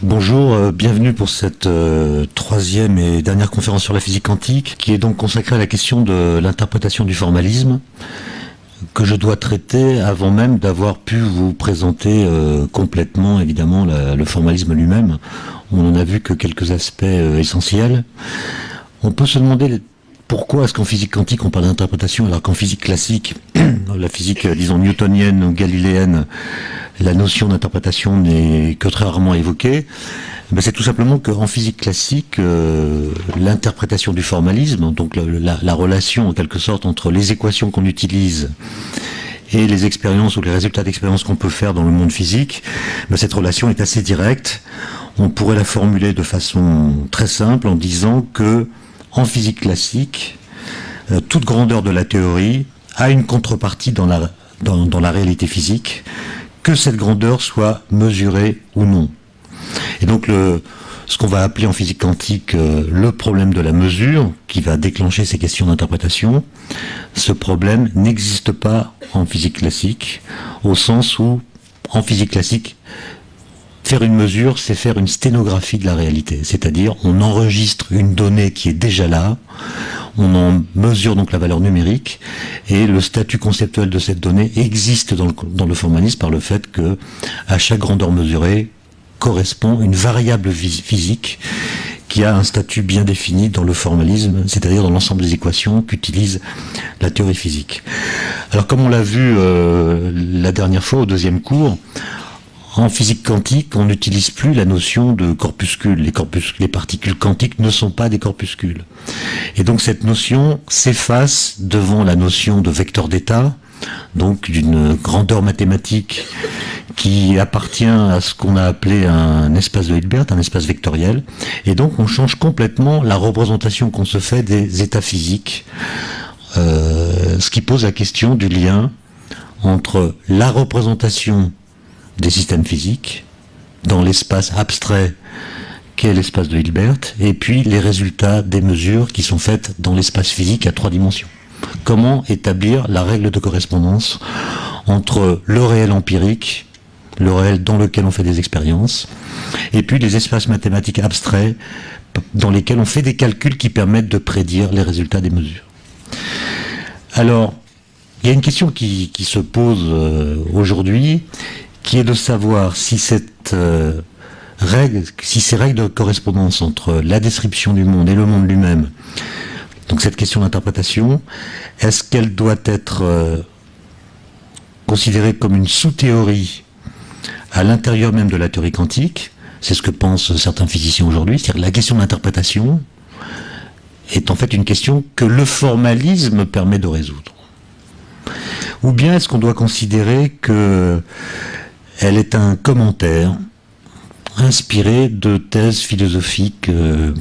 Bonjour, bienvenue pour cette troisième et dernière conférence sur la physique quantique, qui est donc consacrée à la question de l'interprétation du formalisme, que je dois traiter avant même d'avoir pu vous présenter complètement, évidemment, le formalisme lui-même. On n'en a vu que quelques aspects essentiels. On peut se demander pourquoi est-ce qu'en physique quantique on parle d'interprétation alors qu'en physique classique, la physique, disons, newtonienne ou galiléenne, la notion d'interprétation n'est que très rarement évoquée. Ben, c'est tout simplement qu'en physique classique, l'interprétation du formalisme, donc la relation en quelque sorte entre les équations qu'on utilise et les expériences ou les résultats d'expériences qu'on peut faire dans le monde physique, ben, cette relation est assez directe. On pourrait la formuler de façon très simple en disant que en physique classique, toute grandeur de la théorie a une contrepartie dans la réalité physique, que cette grandeur soit mesurée ou non. Et donc ce qu'on va appeler en physique quantique le problème de la mesure, qui va déclencher ces questions d'interprétation, ce problème n'existe pas en physique classique, au sens où, en physique classique, faire une mesure, c'est faire une sténographie de la réalité. C'est-à-dire, on enregistre une donnée qui est déjà là, on en mesure donc la valeur numérique, et le statut conceptuel de cette donnée existe dans le formalisme par le fait que, à chaque grandeur mesurée, correspond une variable physique qui a un statut bien défini dans le formalisme, c'est-à-dire dans l'ensemble des équations qu'utilise la théorie physique. Alors, comme on l'a vu la dernière fois au deuxième cours, en physique quantique, on n'utilise plus la notion de corpuscule. Les particules quantiques ne sont pas des corpuscules. Et donc cette notion s'efface devant la notion de vecteur d'état, donc d'une grandeur mathématique qui appartient à ce qu'on a appelé un espace de Hilbert, un espace vectoriel. Et donc on change complètement la représentation qu'on se fait des états physiques, ce qui pose la question du lien entre la représentation des systèmes physiques, dans l'espace abstrait qu'est l'espace de Hilbert, et puis les résultats des mesures qui sont faites dans l'espace physique à 3 dimensions. Comment établir la règle de correspondance entre le réel empirique, le réel dans lequel on fait des expériences, et puis les espaces mathématiques abstraits dans lesquels on fait des calculs qui permettent de prédire les résultats des mesures. Alors, il y a une question qui se pose aujourd'hui, qui est de savoir si ces règles de correspondance entre la description du monde et le monde lui-même, donc cette question d'interprétation, est-ce qu'elle doit être considérée comme une sous-théorie à l'intérieur même de la théorie quantique? C'est ce que pensent certains physiciens aujourd'hui, c'est-à-dire la question d'interprétation est en fait une question que le formalisme permet de résoudre. Ou bien est-ce qu'on doit considérer que elle est un commentaire inspiré de thèses philosophiques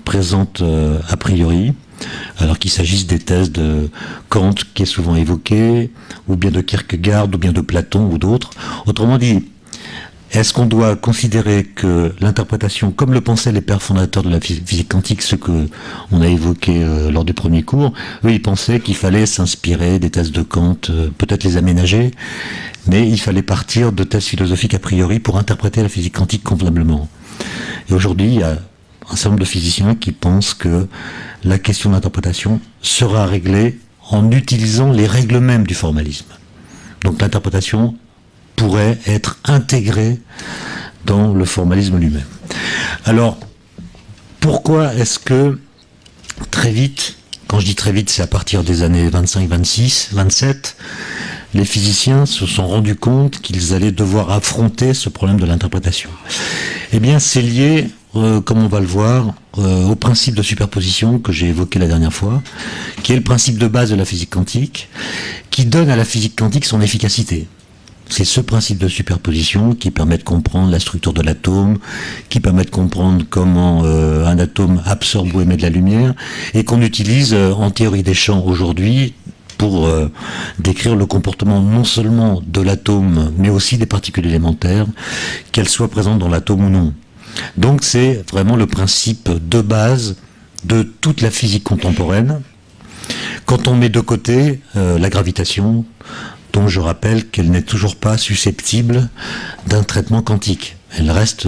présentes a priori, alors qu'il s'agisse des thèses de Kant qui est souvent évoquée, ou bien de Kierkegaard, ou bien de Platon, ou d'autres. Autrement dit, est-ce qu'on doit considérer que l'interprétation, comme le pensaient les pères fondateurs de la physique quantique, ce que on a évoqué lors du premier cours, eux ils pensaient qu'il fallait s'inspirer des thèses de Kant, peut-être les aménager, mais il fallait partir de thèses philosophiques a priori pour interpréter la physique quantique convenablement. Et aujourd'hui, il y a un certain nombre de physiciens qui pensent que la question d'interprétation sera réglée en utilisant les règles mêmes du formalisme. Donc l'interprétation pourrait être intégrée dans le formalisme lui-même. Alors, pourquoi est-ce que très vite, quand je dis très vite, c'est à partir des années 25, 26, 27, les physiciens se sont rendus compte qu'ils allaient devoir affronter ce problème de l'interprétation? Eh bien, c'est lié, comme on va le voir, au principe de superposition que j'ai évoqué la dernière fois, qui est le principe de base de la physique quantique, qui donne à la physique quantique son efficacité. C'est ce principe de superposition qui permet de comprendre la structure de l'atome, qui permet de comprendre comment un atome absorbe ou émet de la lumière, et qu'on utilise en théorie des champs aujourd'hui pour décrire le comportement non seulement de l'atome, mais aussi des particules élémentaires, qu'elles soient présentes dans l'atome ou non. Donc c'est vraiment le principe de base de toute la physique contemporaine. Quand on met de côté la gravitation, dont je rappelle qu'elle n'est toujours pas susceptible d'un traitement quantique. Elle reste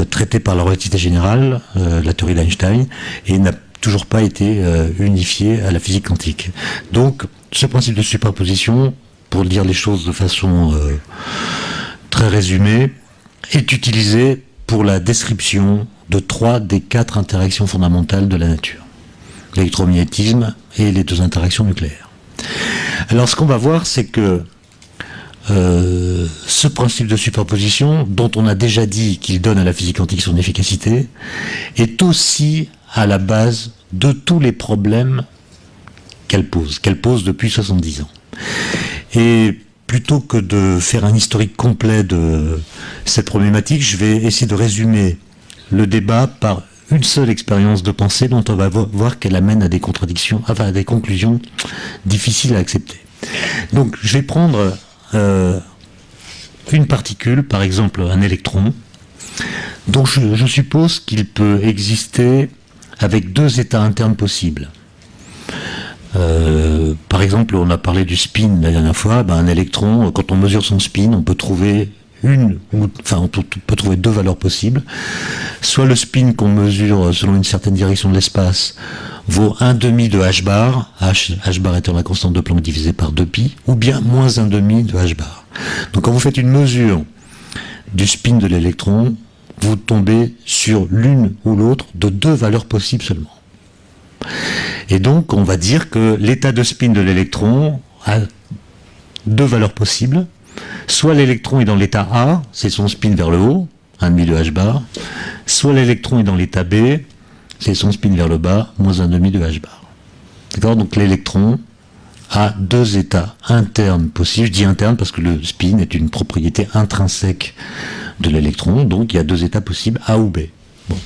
traité par la relativité générale, la théorie d'Einstein, et n'a toujours pas été unifié à la physique quantique. Donc, ce principe de superposition, pour dire les choses de façon très résumée, est utilisé pour la description de 3 des 4 interactions fondamentales de la nature. L'électromagnétisme et les 2 interactions nucléaires. Alors ce qu'on va voir, c'est que ce principe de superposition, dont on a déjà dit qu'il donne à la physique quantique son efficacité, est aussi à la base de tous les problèmes qu'elle pose depuis 70 ans. Et plutôt que de faire un historique complet de cette problématique, je vais essayer de résumer le débat par une seule expérience de pensée dont on va voir qu'elle amène à des contradictions, enfin à des conclusions difficiles à accepter. Donc je vais prendre une particule, par exemple un électron, dont je suppose qu'il peut exister avec 2 états internes possibles. Par exemple, on a parlé du spin la dernière fois. Un électron, quand on mesure son spin, on peut trouver on peut trouver 2 valeurs possibles. Soit le spin qu'on mesure selon une certaine direction de l'espace vaut 1/2 de h bar, h bar étant la constante de Planck divisée par 2pi, ou bien moins 1/2 de h bar. Donc quand vous faites une mesure du spin de l'électron, vous tombez sur l'une ou l'autre de 2 valeurs possibles seulement. Et donc on va dire que l'état de spin de l'électron a 2 valeurs possibles. Soit l'électron est dans l'état A, c'est son spin vers le haut, 1/2 de h bar. Soit l'électron est dans l'état B, c'est son spin vers le bas, moins 1/2 de h bar. D'accord? Donc l'électron a 2 états internes possibles. Je dis interne parce que le spin est une propriété intrinsèque de l'électron, donc il y a 2 états possibles, A ou B. Bon.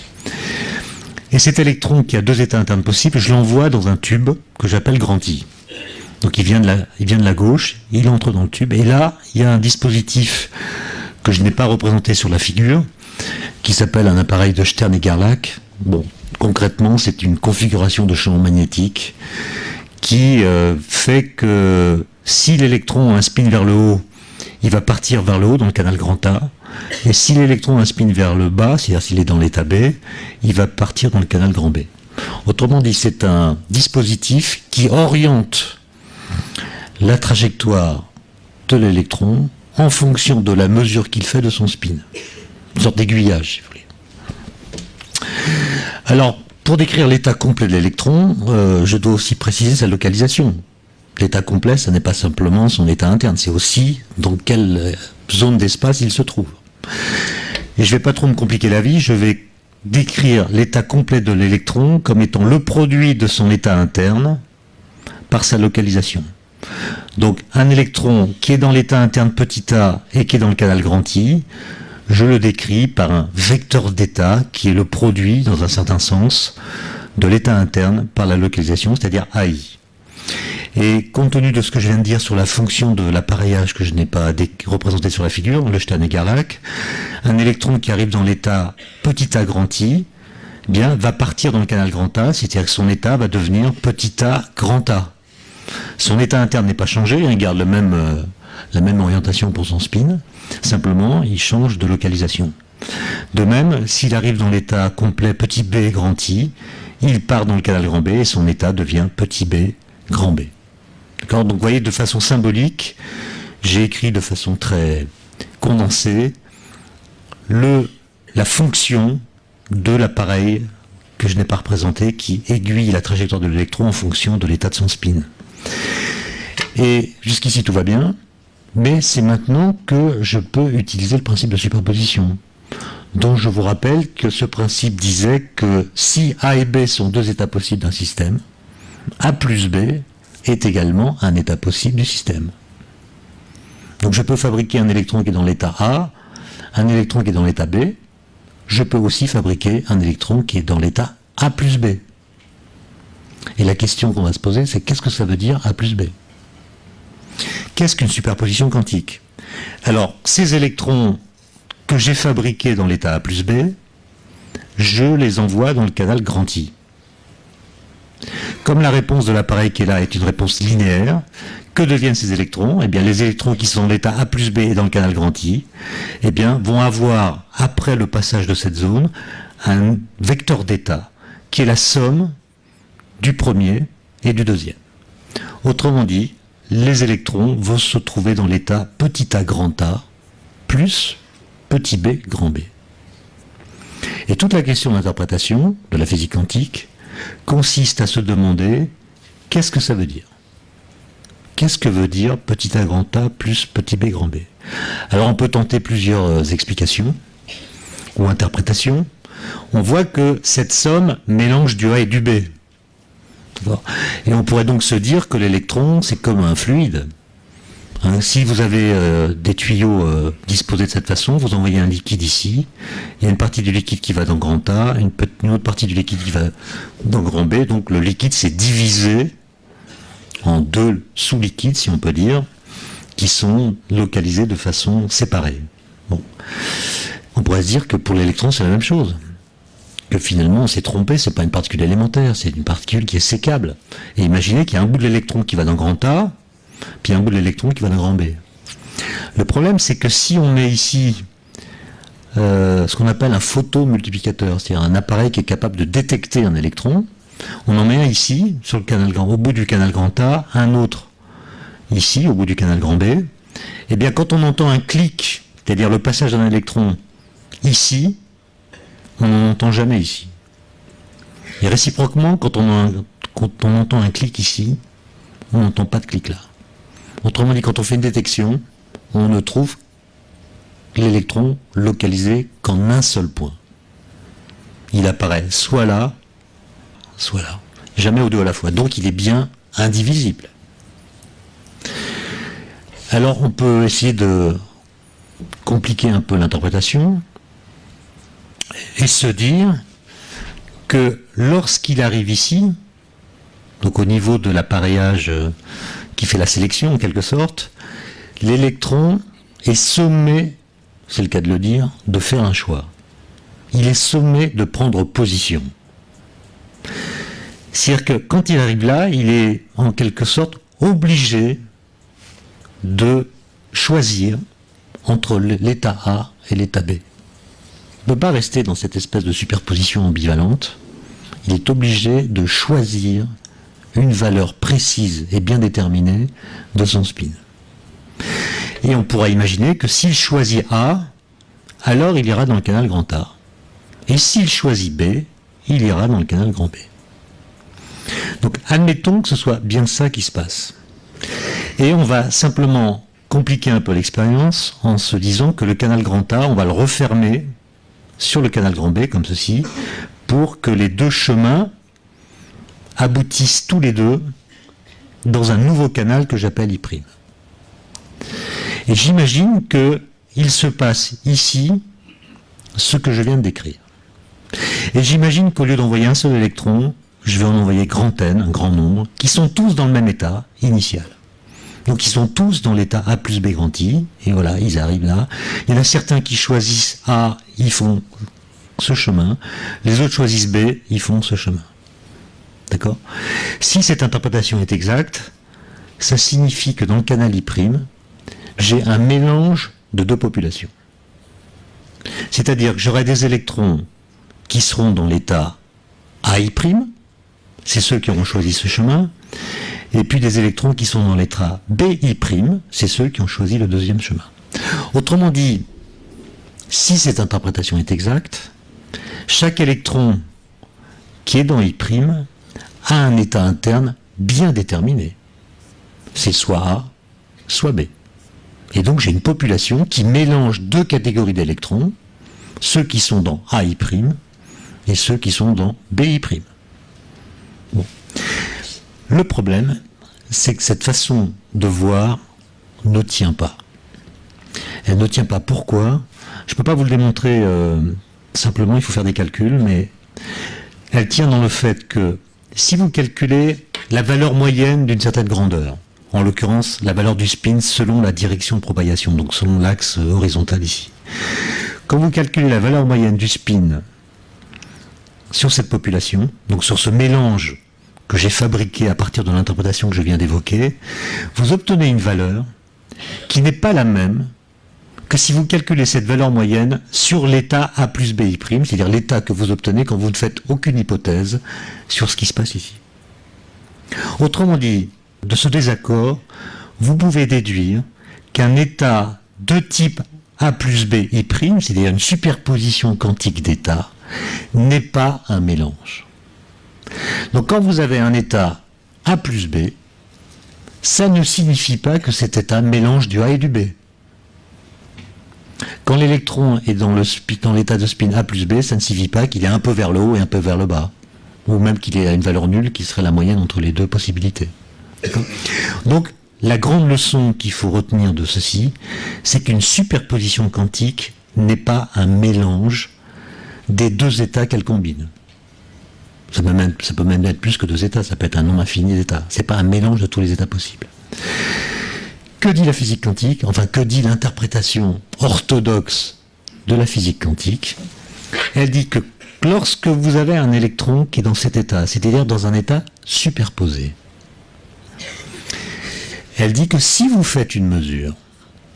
Et cet électron qui a 2 états internes possibles, je l'envoie dans un tube que j'appelle grand I. Donc il vient de la gauche, il entre dans le tube, et là, il y a un dispositif que je n'ai pas représenté sur la figure, qui s'appelle un appareil de Stern et Gerlach. Bon, concrètement, c'est une configuration de champ magnétique qui fait que si l'électron a un spin vers le haut, il va partir vers le haut dans le canal grand A, et si l'électron a un spin vers le bas, c'est-à-dire s'il est dans l'état B, il va partir dans le canal grand B. Autrement dit, c'est un dispositif qui oriente la trajectoire de l'électron en fonction de la mesure qu'il fait de son spin. Une sorte d'aiguillage, si vous voulez. Alors, pour décrire l'état complet de l'électron, je dois aussi préciser sa localisation. L'état complet, ce n'est pas simplement son état interne, c'est aussi dans quelle zone d'espace il se trouve. Et je ne vais pas trop me compliquer la vie, je vais décrire l'état complet de l'électron comme étant le produit de son état interne par sa localisation. Donc un électron qui est dans l'état interne petit a et qui est dans le canal grand I, je le décris par un vecteur d'état qui est le produit, dans un certain sens, de l'état interne par la localisation, c'est-à-dire AI. Et compte tenu de ce que je viens de dire sur la fonction de l'appareillage que je n'ai pas représenté sur la figure, le Stern et Gerlach, un électron qui arrive dans l'état petit a grand I, bien, va partir dans le canal grand A, c'est-à-dire que son état va devenir petit a grand A. Son état interne n'est pas changé, il garde la même orientation pour son spin, simplement il change de localisation. De même, s'il arrive dans l'état complet petit b grand I, il part dans le canal grand B et son état devient petit b grand B. D'accord ? Donc vous voyez, de façon symbolique, j'ai écrit de façon très condensée la fonction de l'appareil que je n'ai pas représenté qui aiguille la trajectoire de l'électron en fonction de l'état de son spin. Et jusqu'ici tout va bien, mais c'est maintenant que je peux utiliser le principe de superposition, dont je vous rappelle que ce principe disait que si A et B sont 2 états possibles d'un système, A plus B est également un état possible du système. Donc je peux fabriquer un électron qui est dans l'état A, un électron qui est dans l'état B, je peux aussi fabriquer un électron qui est dans l'état A plus B. Et la question qu'on va se poser, c'est qu'est-ce que ça veut dire A plus B ? Qu'est-ce qu'une superposition quantique ? Alors, ces électrons que j'ai fabriqués dans l'état A plus B, je les envoie dans le canal grand I. Comme la réponse de l'appareil qui est là est une réponse linéaire, que deviennent ces électrons? Eh bien, les électrons qui sont dans l'état A plus B et dans le canal grand I, eh bien, vont avoir, après le passage de cette zone, un vecteur d'état qui est la somme du premier et du deuxième. Autrement dit, les électrons vont se trouver dans l'état petit a grand A plus petit b grand B. Et toute la question d'interprétation de la physique quantique consiste à se demander qu'est-ce que ça veut dire? Qu'est-ce que veut dire petit a grand A plus petit b grand B? Alors on peut tenter plusieurs explications ou interprétations. On voit que cette somme mélange du A et du B. Et on pourrait donc se dire que l'électron, c'est comme un fluide. Hein, si vous avez des tuyaux disposés de cette façon, vous envoyez un liquide ici, il y a une partie du liquide qui va dans grand A, une autre partie du liquide qui va dans grand B, donc le liquide s'est divisé en deux sous-liquides, si on peut dire, qui sont localisés de façon séparée. Bon. On pourrait se dire que pour l'électron, c'est la même chose. Que finalement, on s'est trompé, c'est pas une particule élémentaire, c'est une particule qui est sécable. Et imaginez qu'il y a un bout de l'électron qui va dans grand A, puis un bout de l'électron qui va dans grand B. Le problème, c'est que si on met ici ce qu'on appelle un photomultiplicateur, c'est-à-dire un appareil qui est capable de détecter un électron, on en met un ici, sur le canal grand, au bout du canal grand A, un autre ici, au bout du canal grand B. Et bien, quand on entend un clic, c'est-à-dire le passage d'un électron ici, on n'en entend jamais ici. Et réciproquement, quand on entend un clic ici, on n'entend pas de clic là. Autrement dit, quand on fait une détection, on ne trouve l'électron localisé qu'en un seul point. Il apparaît soit là, jamais aux deux à la fois. Donc il est bien indivisible. Alors on peut essayer de compliquer un peu l'interprétation et se dire que lorsqu'il arrive ici, donc au niveau de l'appareillage qui fait la sélection en quelque sorte, l'électron est sommé, c'est le cas de le dire, de faire un choix. Il est sommé de prendre position. C'est-à-dire que quand il arrive là, il est en quelque sorte obligé de choisir entre l'état A et l'état B. Il ne peut pas rester dans cette espèce de superposition ambivalente. Il est obligé de choisir une valeur précise et bien déterminée de son spin. Et on pourra imaginer que s'il choisit A, alors il ira dans le canal grand A. Et s'il choisit B, il ira dans le canal grand B. Donc admettons que ce soit bien ça qui se passe. Et on va simplement compliquer un peu l'expérience en se disant que le canal grand A, on va le refermer sur le canal grand B, comme ceci, pour que les deux chemins aboutissent tous les deux dans un nouveau canal que j'appelle I'. Et j'imagine qu'il se passe ici ce que je viens de décrire. Et j'imagine qu'au lieu d'envoyer un seul électron, je vais en envoyer grand N, un grand nombre, qui sont tous dans le même état initial. Donc ils sont tous dans l'état A plus B grand I, et voilà, ils arrivent là. Il y en a certains qui choisissent A, ils font ce chemin. Les autres choisissent B, ils font ce chemin. D'accord? Si cette interprétation est exacte, ça signifie que dans le canal I', j'ai un mélange de deux populations. C'est-à-dire que j'aurai des électrons qui seront dans l'état AI', c'est ceux qui auront choisi ce chemin, et puis des électrons qui sont dans l'état BI', c'est ceux qui ont choisi le deuxième chemin. Autrement dit, si cette interprétation est exacte, chaque électron qui est dans I' a un état interne bien déterminé. C'est soit A, soit B. Et donc j'ai une population qui mélange deux catégories d'électrons, ceux qui sont dans AI' et ceux qui sont dans BI'. Bon. Le problème, c'est que cette façon de voir ne tient pas. Elle ne tient pas. Pourquoi? Je ne peux pas vous le démontrer simplement, il faut faire des calculs, mais elle tient dans le fait que si vous calculez la valeur moyenne d'une certaine grandeur, en l'occurrence la valeur du spin selon la direction de propagation, donc selon l'axe horizontal ici, quand vous calculez la valeur moyenne du spin sur cette population, donc sur ce mélange que j'ai fabriqué à partir de l'interprétation que je viens d'évoquer, vous obtenez une valeur qui n'est pas la même que si vous calculez cette valeur moyenne sur l'état A plus BI', c'est-à-dire l'état que vous obtenez quand vous ne faites aucune hypothèse sur ce qui se passe ici. Autrement dit, de ce désaccord, vous pouvez déduire qu'un état de type A plus BI', c'est-à-dire une superposition quantique d'états, n'est pas un mélange. Donc quand vous avez un état A plus B, ça ne signifie pas que c'est un mélange du A et du B. Quand l'électron est dans l'état de spin A plus B, ça ne signifie pas qu'il est un peu vers le haut et un peu vers le bas, ou même qu'il est à une valeur nulle qui serait la moyenne entre les deux possibilités. Donc la grande leçon qu'il faut retenir de ceci, c'est qu'une superposition quantique n'est pas un mélange des deux états qu'elle combine. Ça peut même être plus que deux états, ça peut être un nombre infini d'états. Ce n'est pas un mélange de tous les états possibles. Que dit la physique quantique? Enfin, que dit l'interprétation orthodoxe de la physique quantique? Elle dit que lorsque vous avez un électron qui est dans cet état, c'est-à-dire dans un état superposé, elle dit que si vous faites une mesure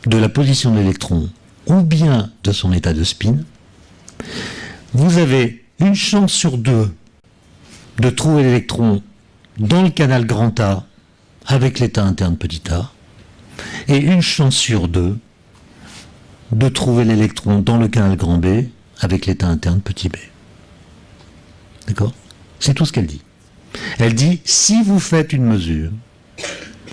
de la position de l'électron ou bien de son état de spin, vous avez une chance sur deux de trouver l'électron dans le canal grand A avec l'état interne petit a, et une chance sur deux de trouver l'électron dans le canal grand B avec l'état interne petit b. D'accord? C'est tout ce qu'elle dit. Elle dit, si vous faites une mesure,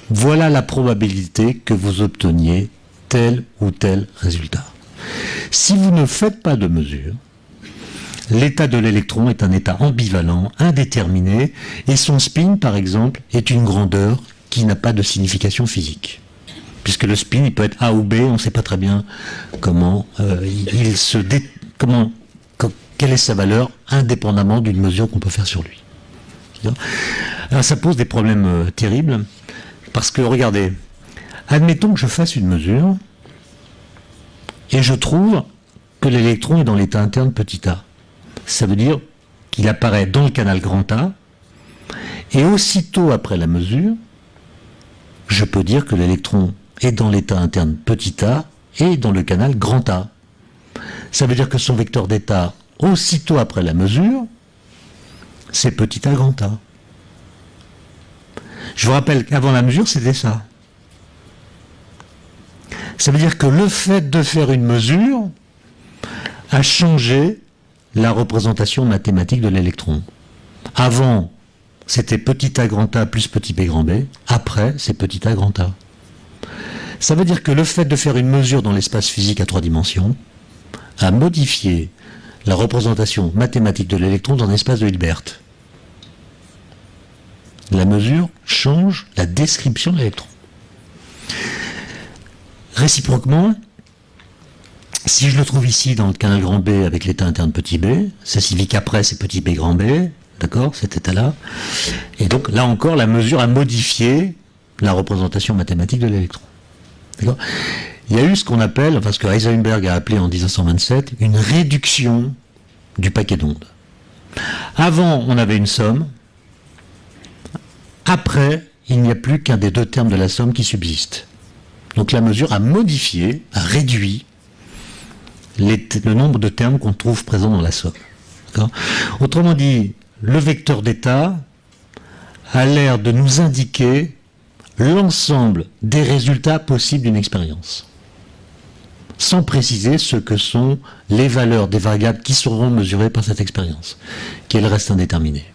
voilà la probabilité que vous obteniez tel ou tel résultat. Si vous ne faites pas de mesure, l'état de l'électron est un état ambivalent, indéterminé, et son spin, par exemple, est une grandeur qui n'a pas de signification physique. Puisque le spin, il peut être A ou B, on ne sait pas très bien comment quelle est sa valeur, indépendamment d'une mesure qu'on peut faire sur lui. Alors ça pose des problèmes terribles, parce que, regardez, admettons que je fasse une mesure, et je trouve que l'électron est dans l'état interne petit a. Ça veut dire qu'il apparaît dans le canal grand A, et aussitôt après la mesure, je peux dire que l'électron est dans l'état interne petit a et dans le canal grand A. Ça veut dire que son vecteur d'état, aussitôt après la mesure, c'est petit a grand A. Je vous rappelle qu'avant la mesure, c'était ça. Ça veut dire que le fait de faire une mesure a changé la représentation mathématique de l'électron. Avant, c'était petit a grand A plus petit b grand B. Après, c'est petit a grand A. Ça veut dire que le fait de faire une mesure dans l'espace physique à 3 dimensions a modifié la représentation mathématique de l'électron dans l'espace de Hilbert. La mesure change la description de l'électron. Réciproquement, si je le trouve ici dans le canal grand B avec l'état interne petit b, ça signifie qu'après c'est petit b grand B, d'accord, cet état-là. Et donc là encore, la mesure a modifié la représentation mathématique de l'électron. D'accord ? Il y a eu ce qu'on appelle, enfin ce que Heisenberg a appelé en 1927, une réduction du paquet d'ondes. Avant, on avait une somme. Après, il n'y a plus qu'un des deux termes de la somme qui subsiste. Donc la mesure a modifié, a réduit le nombre de termes qu'on trouve présents dans la somme. Autrement dit, le vecteur d'état a l'air de nous indiquer l'ensemble des résultats possibles d'une expérience, sans préciser ce que sont les valeurs des variables qui seront mesurées par cette expérience, qu'elles restent indéterminées.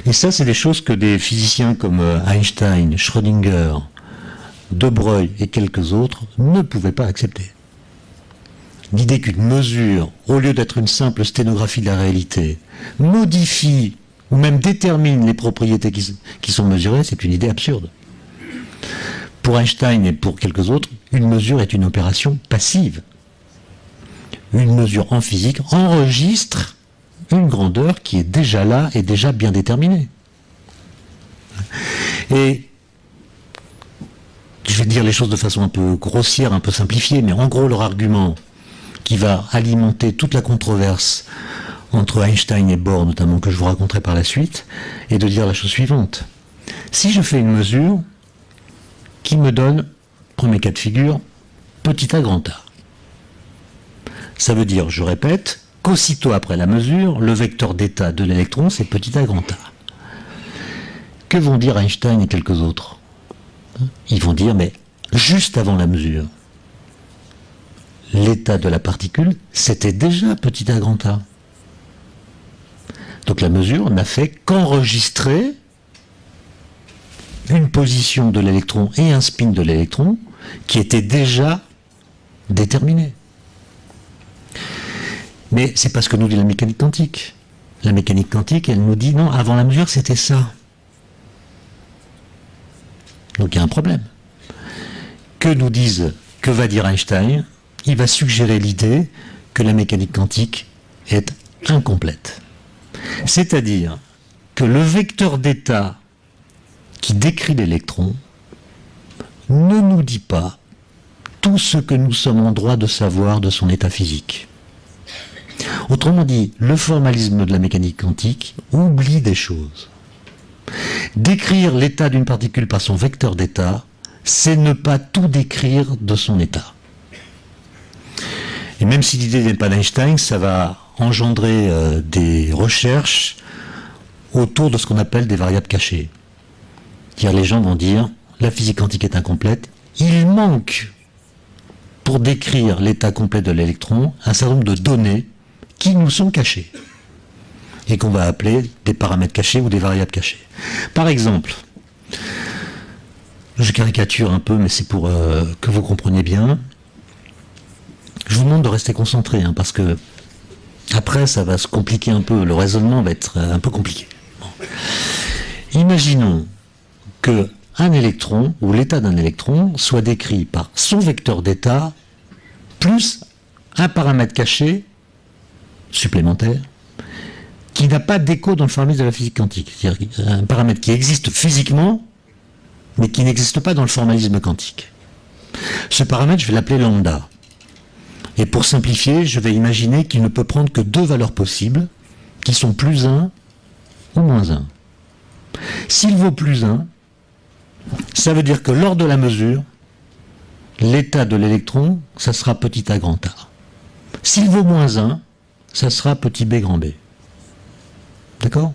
Et ça, c'est des choses que des physiciens comme Einstein, Schrödinger, De Broglie et quelques autres ne pouvaient pas accepter. L'idée qu'une mesure, au lieu d'être une simple sténographie de la réalité, modifie ou même détermine les propriétés qui sont mesurées, c'est une idée absurde. Pour Einstein et pour quelques autres, une mesure est une opération passive. Une mesure en physique enregistre une grandeur qui est déjà là et déjà bien déterminée. Et je vais dire les choses de façon un peu grossière, un peu simplifiée, mais en gros leur argument qui va alimenter toute la controverse entre Einstein et Bohr notamment, que je vous raconterai par la suite, est de dire la chose suivante. Si je fais une mesure qui me donne, premier cas de figure, petit a grand A, ça veut dire, je répète, qu'aussitôt après la mesure, le vecteur d'état de l'électron, c'est petit a grand A. Que vont dire Einstein et quelques autres? Ils vont dire, mais juste avant la mesure, l'état de la particule, c'était déjà petit a grand A. Donc la mesure n'a fait qu'enregistrer une position de l'électron et un spin de l'électron qui étaient déjà déterminés. Mais c'est pas ce que nous dit la mécanique quantique. La mécanique quantique, elle nous dit non, avant la mesure, c'était ça. Donc il y a un problème. Que va dire Einstein? Il va suggérer l'idée que la mécanique quantique est incomplète. C'est-à-dire que le vecteur d'état qui décrit l'électron ne nous dit pas tout ce que nous sommes en droit de savoir de son état physique. Autrement dit, le formalisme de la mécanique quantique oublie des choses. Décrire l'état d'une particule par son vecteur d'état, c'est ne pas tout décrire de son état. Et même si l'idée n'est pas d'Einstein, ça va engendrer des recherches autour de ce qu'on appelle des variables cachées. C'est-à-dire, les gens vont dire, la physique quantique est incomplète, il manque, pour décrire l'état complet de l'électron, un certain nombre de données qui nous sont cachées, et qu'on va appeler des paramètres cachés ou des variables cachées. Par exemple, je caricature un peu, mais c'est pour que vous compreniez bien, je vous demande de rester concentré, hein, parce que après ça va se compliquer un peu, le raisonnement va être un peu compliqué. Bon. Imaginons que un électron, ou l'état d'un électron, soit décrit par son vecteur d'état, plus un paramètre caché, supplémentaire, qui n'a pas d'écho dans le formalisme de la physique quantique. C'est-à-dire un paramètre qui existe physiquement, mais qui n'existe pas dans le formalisme quantique. Ce paramètre, je vais l'appeler lambda. Et pour simplifier, je vais imaginer qu'il ne peut prendre que deux valeurs possibles, qui sont plus 1 ou moins 1. S'il vaut plus 1, ça veut dire que lors de la mesure, l'état de l'électron, ça sera petit a grand A. S'il vaut moins 1, ça sera petit b grand B. D'accord?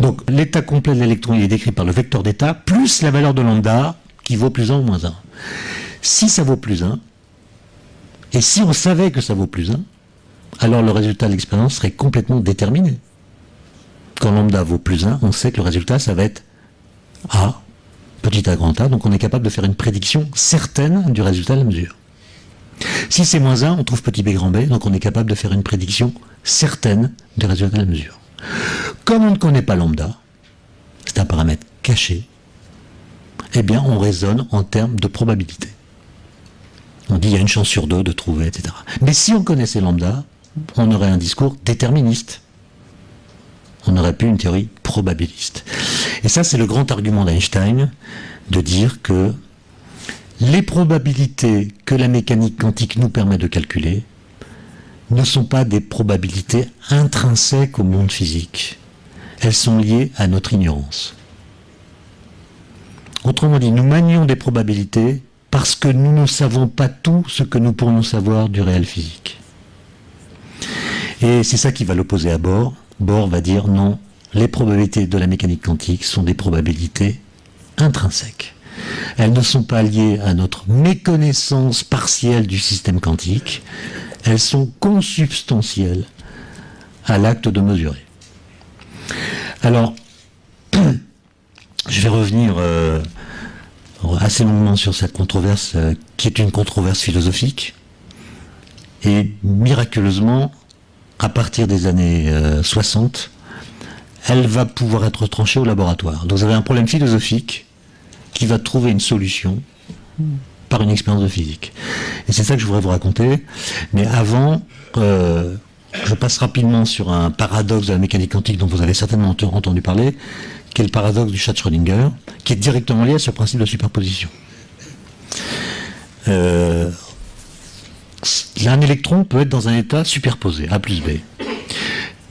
Donc l'état complet de l'électron est décrit par le vecteur d'état, plus la valeur de lambda, qui vaut plus 1 ou moins 1. Si ça vaut plus 1, et si on savait que ça vaut plus 1, alors le résultat de l'expérience serait complètement déterminé. Quand lambda vaut plus 1, on sait que le résultat, ça va être A, petit a grand A, donc on est capable de faire une prédiction certaine du résultat de la mesure. Si c'est moins 1, on trouve petit b grand B, donc on est capable de faire une prédiction certaine du résultat de la mesure. Comme on ne connaît pas lambda, c'est un paramètre caché, eh bien on raisonne en termes de probabilité. On dit il y a une chance sur deux de trouver, etc. Mais si on connaissait lambda, on aurait un discours déterministe. On n'aurait plus une théorie probabiliste. Et ça, c'est le grand argument d'Einstein, de dire que les probabilités que la mécanique quantique nous permet de calculer ne sont pas des probabilités intrinsèques au monde physique. Elles sont liées à notre ignorance. Autrement dit, nous manions des probabilités parce que nous ne savons pas tout ce que nous pourrions savoir du réel physique. Et c'est ça qui va l'opposer à Bohr. Bohr va dire non, les probabilités de la mécanique quantique sont des probabilités intrinsèques. Elles ne sont pas liées à notre méconnaissance partielle du système quantique, elles sont consubstantielles à l'acte de mesurer. Alors, je vais revenir assez longuement sur cette controverse qui est une controverse philosophique, et miraculeusement, à partir des années 60, elle va pouvoir être tranchée au laboratoire. Donc vous avez un problème philosophique qui va trouver une solution par une expérience de physique. Et c'est ça que je voudrais vous raconter. Mais avant, je passe rapidement sur un paradoxe de la mécanique quantique dont vous avez certainement entendu parler, qui est le paradoxe du chat de Schrödinger, qui est directement lié à ce principe de superposition. Un électron peut être dans un état superposé, A plus B.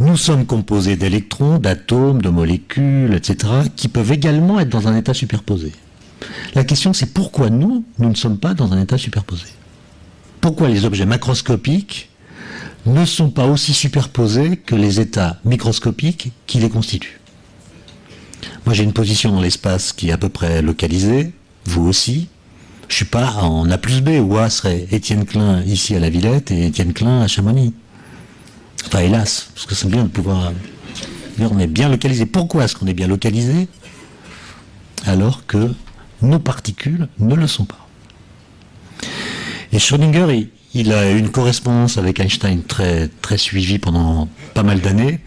Nous sommes composés d'électrons, d'atomes, de molécules, etc., qui peuvent également être dans un état superposé. La question, c'est pourquoi nous ne sommes pas dans un état superposé? Pourquoi les objets macroscopiques ne sont pas aussi superposés que les états microscopiques qui les constituent? Moi, j'ai une position dans l'espace qui est à peu près localisée, vous aussi. Je suis pas en A plus B, où A serait Étienne Klein ici à la Villette et Étienne Klein à Chamonix. Enfin, hélas, parce que c'est bien de pouvoir dire on est bien localisé. Pourquoi est-ce qu'on est bien localisé alors que nos particules ne le sont pas? Et Schrödinger, il a une correspondance avec Einstein très, très suivie pendant pas mal d'années.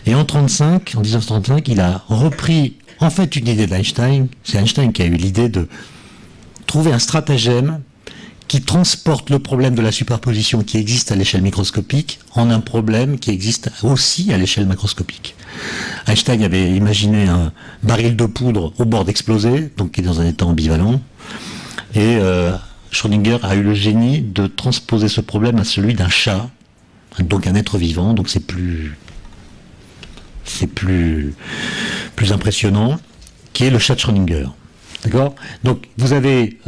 Et en 1935, il a repris en fait une idée d'Einstein. C'est Einstein qui a eu l'idée de trouver un stratagème qui transporte le problème de la superposition qui existe à l'échelle microscopique en un problème qui existe aussi à l'échelle macroscopique. Einstein avait imaginé un baril de poudre au bord d'exploser, donc qui est dans un état ambivalent, et Schrödinger a eu le génie de transposer ce problème à celui d'un chat, donc un être vivant, donc c'est plus impressionnant, qui est le chat de Schrödinger. D'accord? Donc vous avez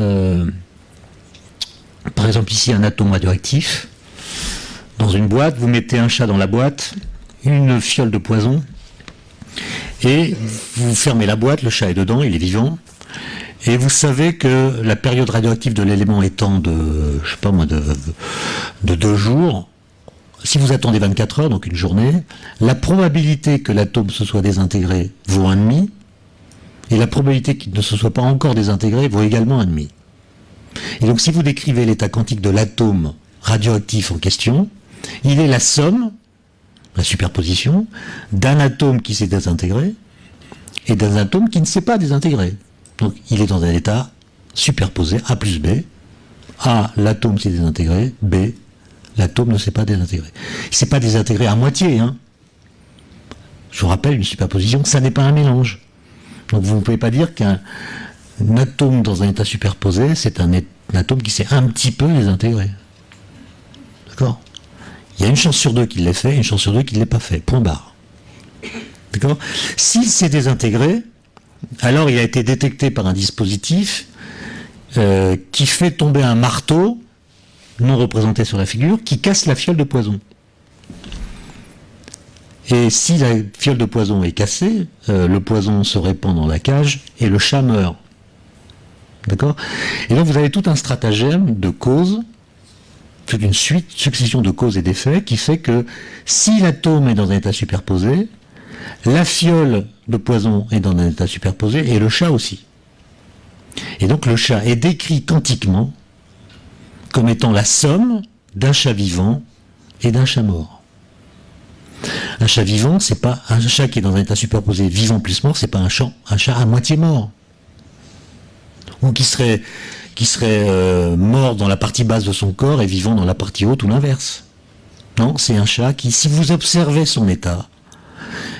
par exemple ici un atome radioactif dans une boîte, vous mettez un chat dans la boîte, une fiole de poison, et vous fermez la boîte, le chat est dedans, il est vivant, et vous savez que la période radioactive de l'élément étant de, je sais pas moi, de 2 jours, si vous attendez 24 heures, donc une journée, la probabilité que l'atome se soit désintégré vaut 1,5, et la probabilité qu'il ne se soit pas encore désintégré vaut également 1,5. Et donc si vous décrivez l'état quantique de l'atome radioactif en question, il est la somme, la superposition, d'un atome qui s'est désintégré et d'un atome qui ne s'est pas désintégré. Donc il est dans un état superposé, A plus B. A, l'atome s'est désintégré, B, l'atome ne s'est pas désintégré. Il ne s'est pas désintégré à moitié, hein. Je vous rappelle, une superposition, ça n'est pas un mélange. Donc vous ne pouvez pas dire qu'un atome dans un état superposé, c'est un atome qui s'est un petit peu désintégré. D'accord? Il y a une chance sur 2 qu'il l'ait fait, une chance sur 2 qu'il ne l'ait pas fait. Point barre. D'accord? S'il s'est désintégré, alors il a été détecté par un dispositif qui fait tomber un marteau, non représenté sur la figure, qui casse la fiole de poison. Et si la fiole de poison est cassée, le poison se répand dans la cage et le chat meurt. D'accord? Et donc vous avez tout un stratagème de causes, toute une succession de causes et d'effets qui fait que si l'atome est dans un état superposé, la fiole de poison est dans un état superposé et le chat aussi. Et donc le chat est décrit quantiquement comme étant la somme d'un chat vivant et d'un chat mort. Un chat vivant, c'est pas un chat qui est dans un état superposé vivant plus mort, c'est pas un chat à moitié mort. Ou qui serait mort dans la partie basse de son corps et vivant dans la partie haute ou l'inverse. Non, c'est un chat qui, si vous observez son état,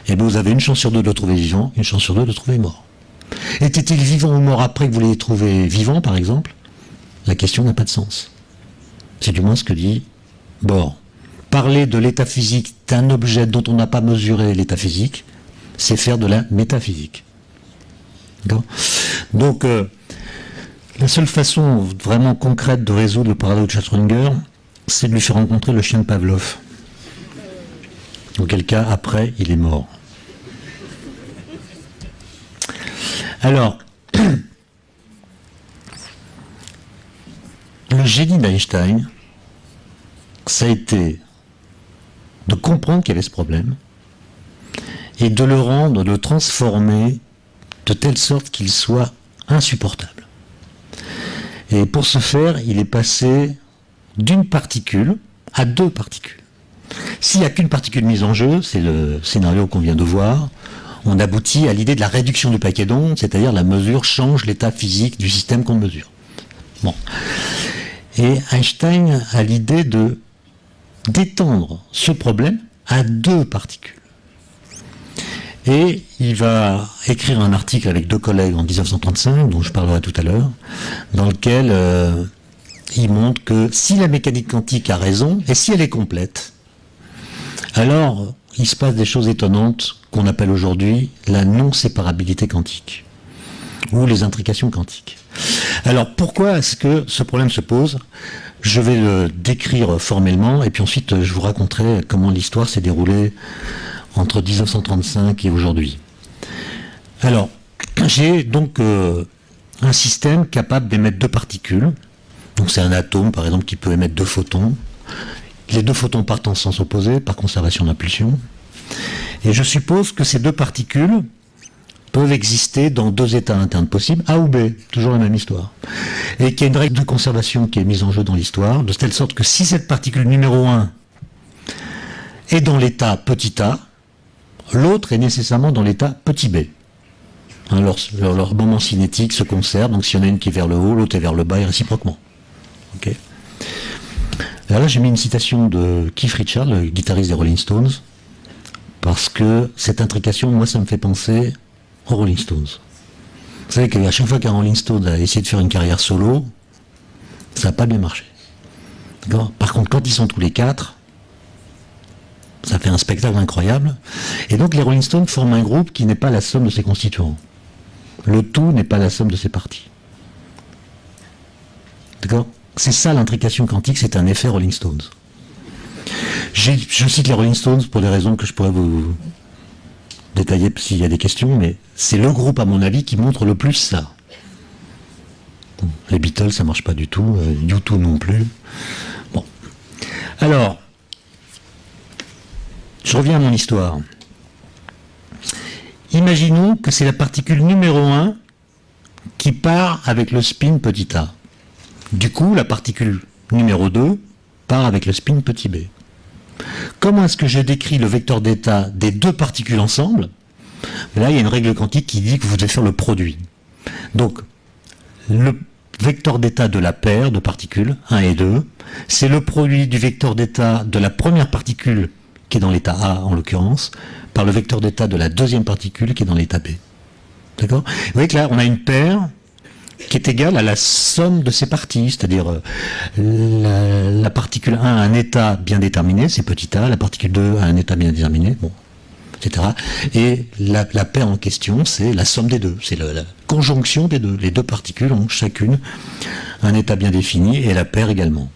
eh bien vous avez une chance sur 2 de le trouver vivant, une chance sur 2 de le trouver mort. Était-il vivant ou mort après que vous l'ayez trouvé vivant, par exemple? La question n'a pas de sens. C'est du moins ce que dit Bohr. Parler de l'état physique d'un objet dont on n'a pas mesuré l'état physique, c'est faire de la métaphysique. Donc, la seule façon vraiment concrète de résoudre le paradoxe de Schrödinger, c'est de lui faire rencontrer le chien de Pavlov. Auquel cas, après, il est mort. Alors, le génie d'Einstein, ça a été de comprendre qu'il y avait ce problème et de de le transformer de telle sorte qu'il soit insupportable. Et pour ce faire, il est passé d'une particule à 2 particules. S'il n'y a qu'une particule mise en jeu, c'est le scénario qu'on vient de voir, on aboutit à l'idée de la réduction du paquet d'ondes, c'est-à-dire la mesure change l'état physique du système qu'on mesure. Bon. Et Einstein a l'idée d'étendre ce problème à 2 particules. Et il va écrire un article avec 2 collègues en 1935, dont je parlerai tout à l'heure, dans lequel il montre que si la mécanique quantique a raison, et si elle est complète, alors il se passe des choses étonnantes qu'on appelle aujourd'hui la non-séparabilité quantique, ou les intrications quantiques. Alors pourquoi est-ce que ce problème se pose? Je vais le décrire formellement, et puis ensuite je vous raconterai comment l'histoire s'est déroulée entre 1935 et aujourd'hui. Alors, j'ai donc un système capable d'émettre deux particules. Donc c'est un atome, par exemple, qui peut émettre deux photons. Les deux photons partent en sens opposé par conservation d'impulsion. Et je suppose que ces deux particules peuvent exister dans deux états internes possibles, A ou B, toujours la même histoire. Et qu'il y a une règle de conservation qui est mise en jeu dans l'histoire, de telle sorte que si cette particule numéro 1 est dans l'état petit a, l'autre est nécessairement dans l'état petit b. Hein, leur moment cinétique se conserve, donc s'il y en a une qui est vers le haut, l'autre est vers le bas et réciproquement. Okay. Alors là, j'ai mis une citation de Keith Richards, le guitariste des Rolling Stones, parce que cette intrication, moi, ça me fait penser aux Rolling Stones. Vous savez qu'à chaque fois qu'un Rolling Stone a essayé de faire une carrière solo, ça n'a pas bien marché. Par contre, quand ils sont tous les quatre, ça fait un spectacle incroyable. Et donc les Rolling Stones forment un groupe qui n'est pas la somme de ses constituants. Le tout n'est pas la somme de ses parties. D'accord? C'est ça l'intrication quantique, c'est un effet Rolling Stones. Je cite les Rolling Stones pour des raisons que je pourrais vous détailler s'il y a des questions, mais c'est le groupe, à mon avis, qui montre le plus ça. Les Beatles, ça marche pas du tout, U2 non plus. Bon. Alors, je reviens à mon histoire. Imaginons que c'est la particule numéro 1 qui part avec le spin petit a. Du coup, la particule numéro 2 part avec le spin petit b. Comment est-ce que je décris le vecteur d'état des deux particules ensemble? Là, il y a une règle quantique qui dit que vous devez faire le produit. Donc, le vecteur d'état de la paire de particules, 1 et 2, c'est le produit du vecteur d'état de la première particule, qui est dans l'état A en l'occurrence, par le vecteur d'état de la deuxième particule qui est dans l'état B. D'accord? Vous voyez que là, on a une paire qui est égale à la somme de ses parties, c'est-à-dire la particule 1 a un état bien déterminé, c'est petit a, la particule 2 a un état bien déterminé, bon, etc. Et la paire en question, c'est la somme des deux, c'est la conjonction des deux. Les deux particules ont chacune un état bien défini et la paire également.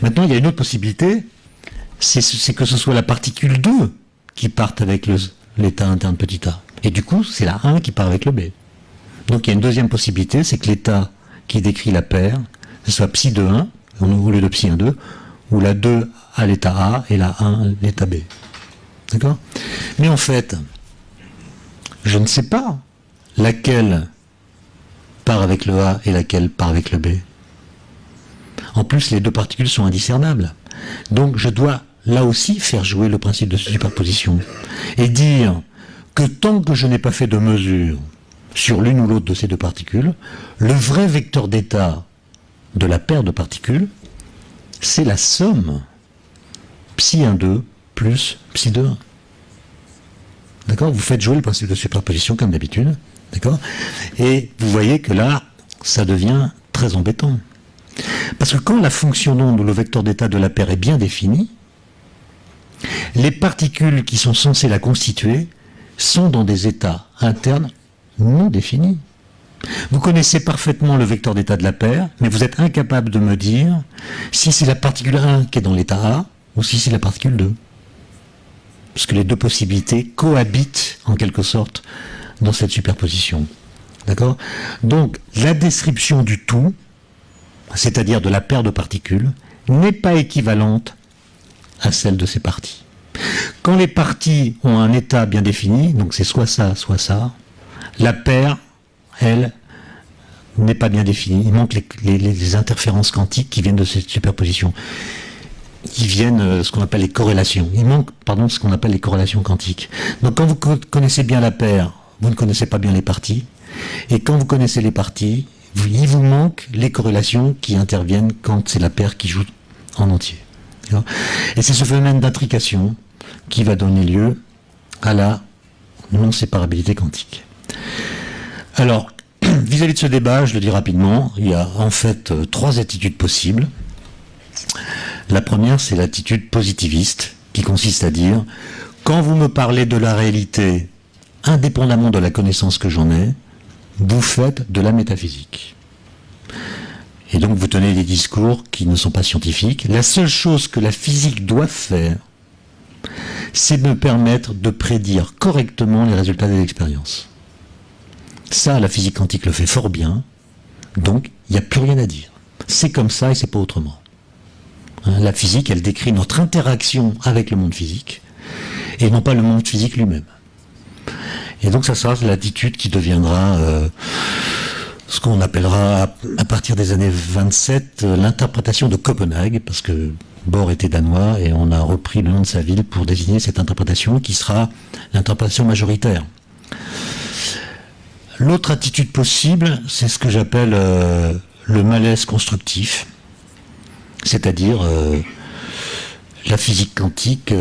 Maintenant, il y a une autre possibilité, c'est que ce soit la particule 2 qui parte avec l'état interne petit a. Et du coup, c'est la 1 qui part avec le B. Donc il y a une deuxième possibilité, c'est que l'état qui décrit la paire, ce soit psi de 1, au lieu de psi 1, 2, où la 2 a l'état A et la 1 l'état B. D'accord? Mais en fait, je ne sais pas laquelle part avec le A et laquelle part avec le B. En plus, les deux particules sont indiscernables. Donc je dois là aussi faire jouer le principe de superposition et dire que tant que je n'ai pas fait de mesure sur l'une ou l'autre de ces deux particules, le vrai vecteur d'état de la paire de particules, c'est la somme psi 1, 2 plus psi 2, 1. D'accord? Vous faites jouer le principe de superposition comme d'habitude. D'accord? Et vous voyez que là, ça devient très embêtant. Parce que quand la fonction d'onde ou le vecteur d'état de la paire est bien défini, les particules qui sont censées la constituer sont dans des états internes non définis. Vous connaissez parfaitement le vecteur d'état de la paire, mais vous êtes incapable de me dire si c'est la particule 1 qui est dans l'état A ou si c'est la particule 2. Parce que les deux possibilités cohabitent en quelque sorte dans cette superposition. D'accord? Donc la description du tout, c'est-à-dire de la paire de particules, n'est pas équivalente à celle de ses parties. Quand les parties ont un état bien défini, donc c'est soit ça, la paire, elle, n'est pas bien définie. Il manque les interférences quantiques qui viennent de cette superposition. Qui viennent ce qu'on appelle les corrélations. Il manque, ce qu'on appelle les corrélations quantiques. Donc quand vous connaissez bien la paire, vous ne connaissez pas bien les parties. Et quand vous connaissez les parties, il vous manque les corrélations qui interviennent quand c'est la paire qui joue en entier. Et c'est ce phénomène d'intrication qui va donner lieu à la non-séparabilité quantique. Alors, vis-à-vis de ce débat, je le dis rapidement, il y a en fait trois attitudes possibles. La première, c'est l'attitude positiviste, qui consiste à dire quand vous me parlez de la réalité, indépendamment de la connaissance que j'en ai, vous faites de la métaphysique. Et donc vous tenez des discours qui ne sont pas scientifiques. La seule chose que la physique doit faire, c'est de me permettre de prédire correctement les résultats des expériences. Ça, la physique quantique le fait fort bien, donc il n'y a plus rien à dire. C'est comme ça et c'est pas autrement. La physique, elle décrit notre interaction avec le monde physique, et non pas le monde physique lui-même. Et donc ça sera l'attitude qui deviendra ce qu'on appellera à partir des années 27 l'interprétation de Copenhague, parce que Bohr était danois et on a repris le nom de sa ville pour désigner cette interprétation qui sera l'interprétation majoritaire. L'autre attitude possible, c'est ce que j'appelle le malaise constructif, c'est-à-dire la physique quantique,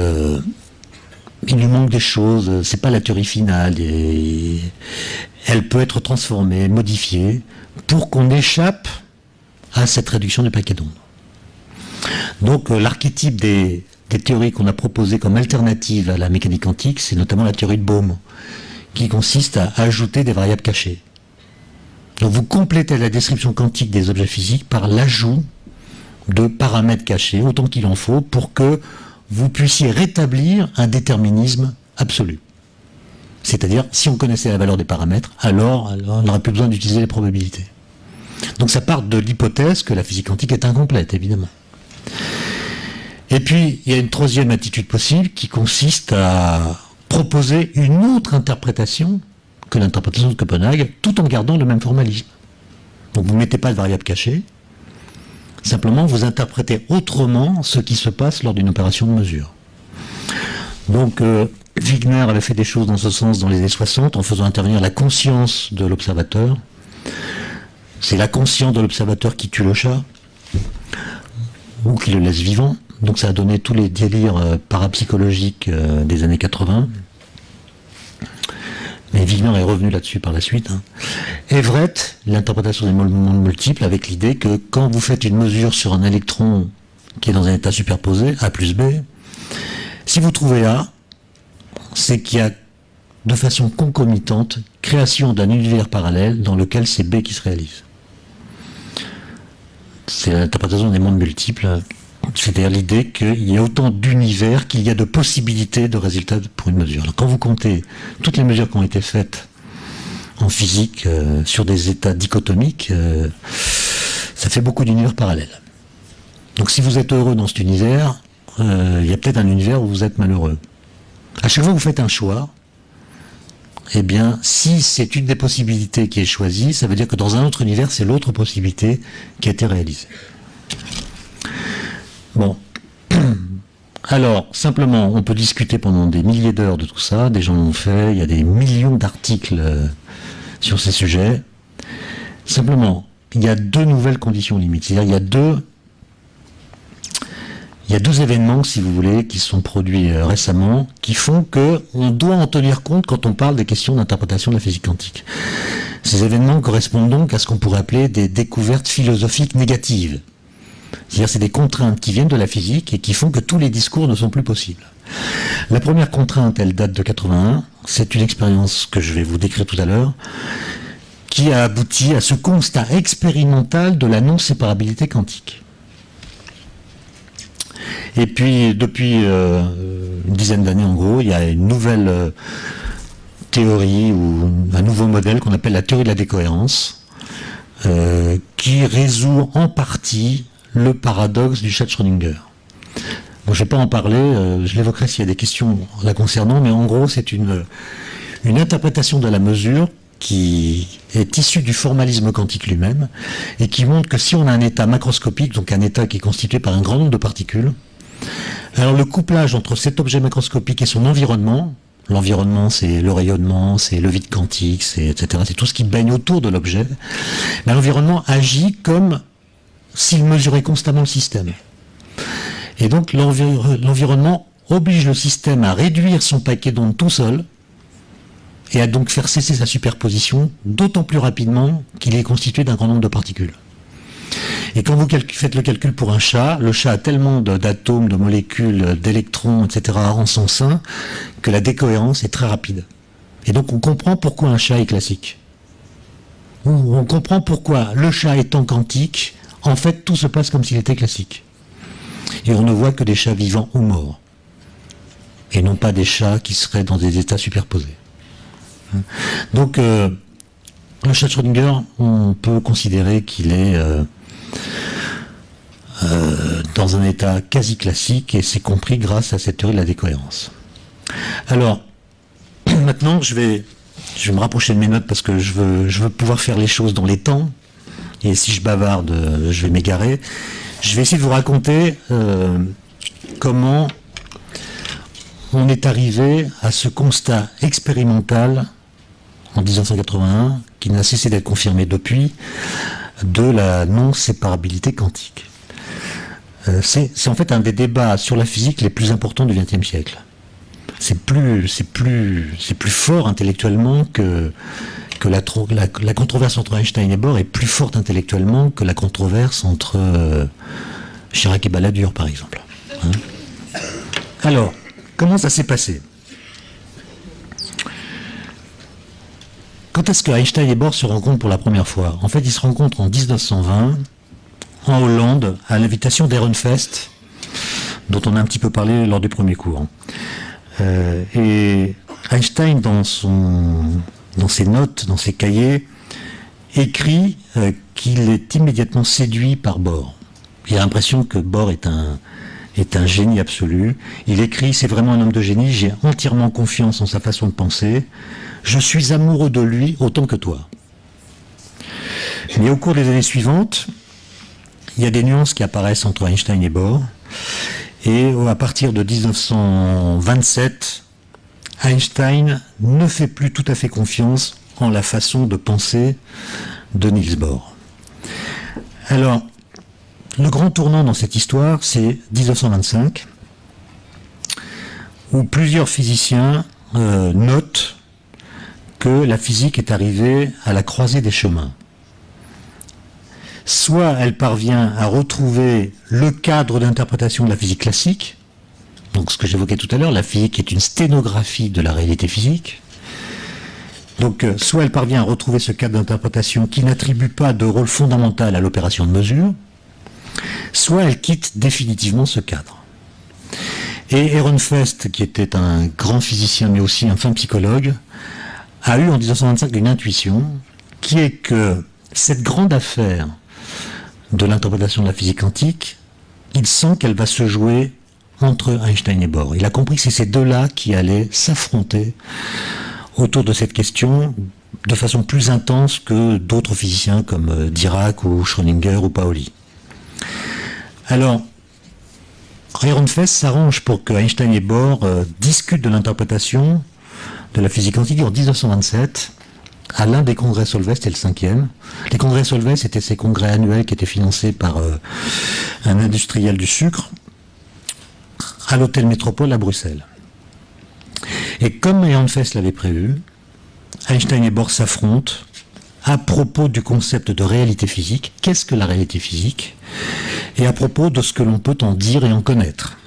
il lui manque des choses, c'est pas la théorie finale, et elle peut être transformée, modifiée, pour qu'on échappe à cette réduction du paquet d'ondes. Donc l'archétype des théories qu'on a proposées comme alternative à la mécanique quantique, c'est notamment la théorie de Bohm, qui consiste à ajouter des variables cachées. Donc vous complétez la description quantique des objets physiques par l'ajout de paramètres cachés, autant qu'il en faut, pour que vous puissiez rétablir un déterminisme absolu. C'est-à-dire, si on connaissait la valeur des paramètres, alors on n'aurait plus besoin d'utiliser les probabilités. Donc ça part de l'hypothèse que la physique quantique est incomplète, évidemment. Et puis, il y a une troisième attitude possible qui consiste à proposer une autre interprétation que l'interprétation de Copenhague, tout en gardant le même formalisme. Donc vous ne mettez pas de variable cachée, simplement vous interprétez autrement ce qui se passe lors d'une opération de mesure. Donc Wigner avait fait des choses dans ce sens dans les années 60 en faisant intervenir la conscience de l'observateur. C'est la conscience de l'observateur qui tue le chat, ou qui le laisse vivant. Donc ça a donné tous les délires parapsychologiques des années 80. Mais Wigner est revenu là-dessus par la suite. Everett, l'interprétation des mondes multiples, avec l'idée que quand vous faites une mesure sur un électron qui est dans un état superposé, A plus B, si vous trouvez A, c'est qu'il y a de façon concomitante création d'un univers parallèle dans lequel c'est B qui se réalise. C'est l'interprétation des mondes multiples, c'est-à-dire l'idée qu'il y a autant d'univers qu'il y a de possibilités de résultats pour une mesure. Alors quand vous comptez toutes les mesures qui ont été faites en physique sur des états dichotomiques, ça fait beaucoup d'univers parallèles. Donc si vous êtes heureux dans cet univers, il y a peut-être un univers où vous êtes malheureux. À chaque fois que vous faites un choix, eh bien, si c'est une des possibilités qui est choisie, ça veut dire que dans un autre univers, c'est l'autre possibilité qui a été réalisée. Bon. Alors, simplement, on peut discuter pendant des milliers d'heures de tout ça, des gens l'ont fait, il y a des millions d'articles sur ces sujets. Simplement, il y a deux nouvelles conditions limites. C'est-à-dire, il y a deux événements, si vous voulez, qui sont produits récemment, qui font qu'on doit en tenir compte quand on parle des questions d'interprétation de la physique quantique. Ces événements correspondent donc à ce qu'on pourrait appeler des découvertes philosophiques négatives. C'est-à-dire c'est des contraintes qui viennent de la physique et qui font que tous les discours ne sont plus possibles. La première contrainte, elle date de 81, c'est une expérience que je vais vous décrire tout à l'heure, qui a abouti à ce constat expérimental de la non-séparabilité quantique. Et puis, depuis une dizaine d'années en gros, il y a une nouvelle théorie ou un nouveau modèle qu'on appelle la théorie de la décohérence, qui résout en partie le paradoxe du chat de Schrödinger. Bon, je ne vais pas en parler, je l'évoquerai s'il y a des questions la concernant, mais en gros, c'est une interprétation de la mesure qui est issue du formalisme quantique lui-même, et qui montre que si on a un état macroscopique, donc un état qui est constitué par un grand nombre de particules, alors le couplage entre cet objet macroscopique et son environnement, l'environnement c'est le rayonnement, c'est le vide quantique, etc., c'est tout ce qui baigne autour de l'objet, mais l'environnement agit comme s'il mesurait constamment le système. Et donc l'environnement oblige le système à réduire son paquet d'ondes tout seul, et à donc faire cesser sa superposition d'autant plus rapidement qu'il est constitué d'un grand nombre de particules. Et quand vous faites le calcul pour un chat, le chat a tellement d'atomes, de molécules, d'électrons, etc. en son sein, que la décohérence est très rapide. Et donc on comprend pourquoi un chat est classique. On comprend pourquoi le chat étant quantique, en fait tout se passe comme s'il était classique. Et on ne voit que des chats vivants ou morts. Et non pas des chats qui seraient dans des états superposés. Donc le chat de Schrödinger, on peut considérer qu'il est dans un état quasi classique, et c'est compris grâce à cette théorie de la décohérence. Alors, maintenant je vais me rapprocher de mes notes parce que je veux pouvoir faire les choses dans les temps, et si je bavarde, je vais m'égarer. Je vais essayer de vous raconter comment on est arrivé à ce constat expérimental en 1981, qui n'a cessé d'être confirmé depuis, de la non-séparabilité quantique. C'est en fait un des débats sur la physique les plus importants du XXe siècle. C'est plus fort intellectuellement que la controverse entre Einstein et Bohr est plus forte intellectuellement que la controverse entre Chirac et Balladur, par exemple. Hein? Alors, comment ça s'est passé? Quand est-ce que Einstein et Bohr se rencontrent pour la première fois? En fait, ils se rencontrent en 1920, en Hollande, à l'invitation d'Ehrenfest, dont on a un petit peu parlé lors du premier cours. Et Einstein, dans ses notes, dans ses cahiers, écrit qu'il est immédiatement séduit par Bohr. Il a l'impression que Bohr est un génie absolu. Il écrit, c'est vraiment un homme de génie, j'ai entièrement confiance en sa façon de penser, je suis amoureux de lui autant que toi. Mais au cours des années suivantes, il y a des nuances qui apparaissent entre Einstein et Bohr, et à partir de 1927, Einstein ne fait plus tout à fait confiance en la façon de penser de Niels Bohr. Alors, le grand tournant dans cette histoire, c'est 1925, où plusieurs physiciens notent que la physique est arrivée à la croisée des chemins. Soit elle parvient à retrouver le cadre d'interprétation de la physique classique, donc ce que j'évoquais tout à l'heure, la physique est une sténographie de la réalité physique. Donc soit elle parvient à retrouver ce cadre d'interprétation qui n'attribue pas de rôle fondamental à l'opération de mesure, soit elle quitte définitivement ce cadre. Et Ehrenfest, qui était un grand physicien mais aussi un fin psychologue, a eu en 1925 une intuition qui est que cette grande affaire de l'interprétation de la physique quantique, il sent qu'elle va se jouer entre Einstein et Bohr. Il a compris que c'est ces deux-là qui allaient s'affronter autour de cette question de façon plus intense que d'autres physiciens comme Dirac ou Schrödinger ou Pauli. Alors, Ehrenfest s'arrange pour que Einstein et Bohr discutent de l'interprétation de la physique quantique en 1927 à l'un des congrès Solvay, c'était le 5e. Les congrès Solvay, c'était ces congrès annuels qui étaient financés par un industriel du sucre à l'hôtel Métropole à Bruxelles. Et comme Ehrenfest l'avait prévu, Einstein et Bohr s'affrontent à propos du concept de réalité physique. Qu'est-ce que la réalité physique? Et à propos de ce que l'on peut en dire et en connaître.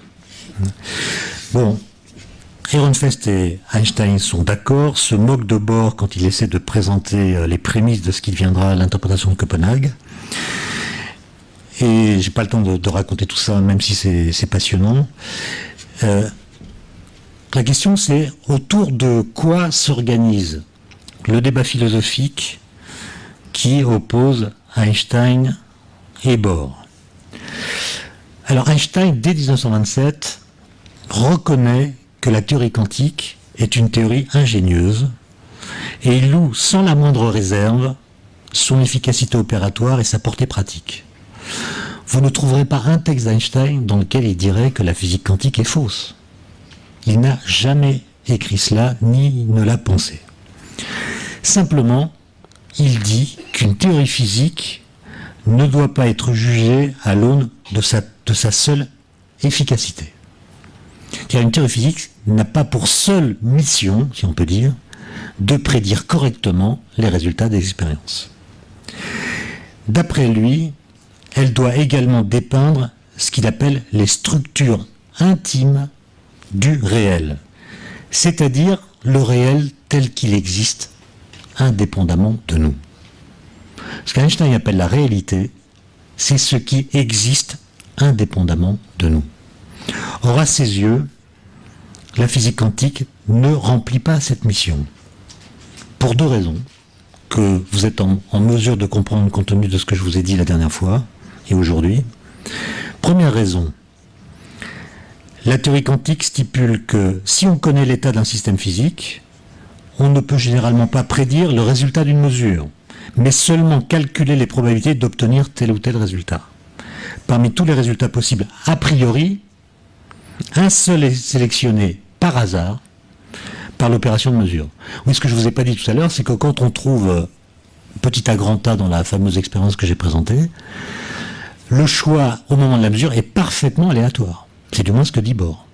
Bon, Ehrenfest et Einstein sont d'accord, se moquent de Bohr quand il essaie de présenter les prémices de ce qui deviendra l'interprétation de Copenhague. Et j'ai pas le temps de raconter tout ça, même si c'est passionnant. La question, c'est autour de quoi s'organise le débat philosophique qui oppose Einstein et Bohr. Alors Einstein, dès 1927, reconnaît que la théorie quantique est une théorie ingénieuse et il loue sans la moindre réserve son efficacité opératoire et sa portée pratique. Vous ne trouverez pas un texte d'Einstein dans lequel il dirait que la physique quantique est fausse. Il n'a jamais écrit cela, ni ne l'a pensé. Simplement, il dit qu'une théorie physique ne doit pas être jugée à l'aune de sa seule efficacité. Car une théorie physique n'a pas pour seule mission, si on peut dire, de prédire correctement les résultats des expériences. D'après lui, elle doit également dépeindre ce qu'il appelle les structures intimes du réel, c'est-à-dire le réel tel qu'il existe indépendamment de nous. Ce qu'Einstein appelle la réalité, c'est ce qui existe indépendamment de nous. Or, à ses yeux, la physique quantique ne remplit pas cette mission. Pour deux raisons que vous êtes en mesure de comprendre compte tenu de ce que je vous ai dit la dernière fois et aujourd'hui. Première raison, la théorie quantique stipule que si on connaît l'état d'un système physique, on ne peut généralement pas prédire le résultat d'une mesure, mais seulement calculer les probabilités d'obtenir tel ou tel résultat. Parmi tous les résultats possibles a priori, un seul est sélectionné par hasard par l'opération de mesure. Oui, ce que je ne vous ai pas dit tout à l'heure, c'est que quand on trouve petit A grand A dans la fameuse expérience que j'ai présentée, le choix au moment de la mesure est parfaitement aléatoire. C'est du moins ce que dit Bohr.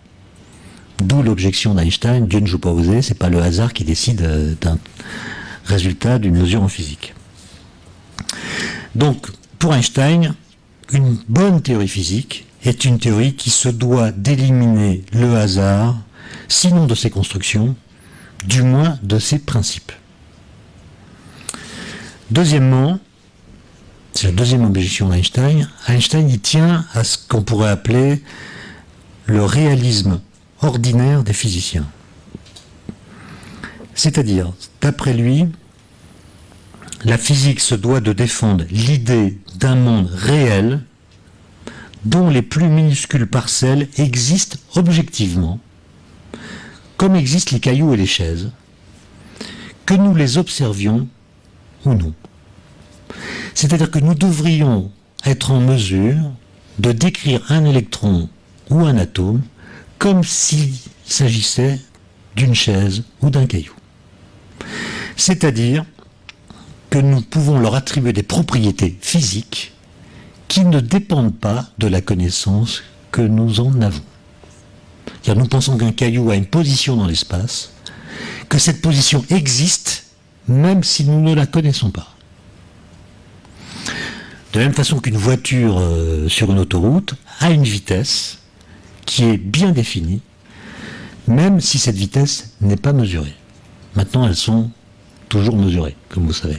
D'où l'objection d'Einstein, Dieu ne joue pas aux dés, c'est pas le hasard qui décide d'un résultat d'une mesure en physique. Donc, pour Einstein, une bonne théorie physique est une théorie qui se doit d'éliminer le hasard, sinon de ses constructions, du moins de ses principes. Deuxièmement, c'est la deuxième objection d'Einstein, Einstein y tient à ce qu'on pourrait appeler le réalisme ordinaire des physiciens. C'est-à-dire, d'après lui, la physique se doit de défendre l'idée d'un monde réel dont les plus minuscules parcelles existent objectivement, comme existent les cailloux et les chaises, que nous les observions ou non. C'est-à-dire que nous devrions être en mesure de décrire un électron ou un atome comme s'il s'agissait d'une chaise ou d'un caillou. C'est-à-dire que nous pouvons leur attribuer des propriétés physiques qui ne dépendent pas de la connaissance que nous en avons. C'est-à-dire, nous pensons qu'un caillou a une position dans l'espace, que cette position existe même si nous ne la connaissons pas. De la même façon qu'une voiture sur une autoroute a une vitesse qui est bien définie, même si cette vitesse n'est pas mesurée. Maintenant, elles sont toujours mesurées, comme vous savez.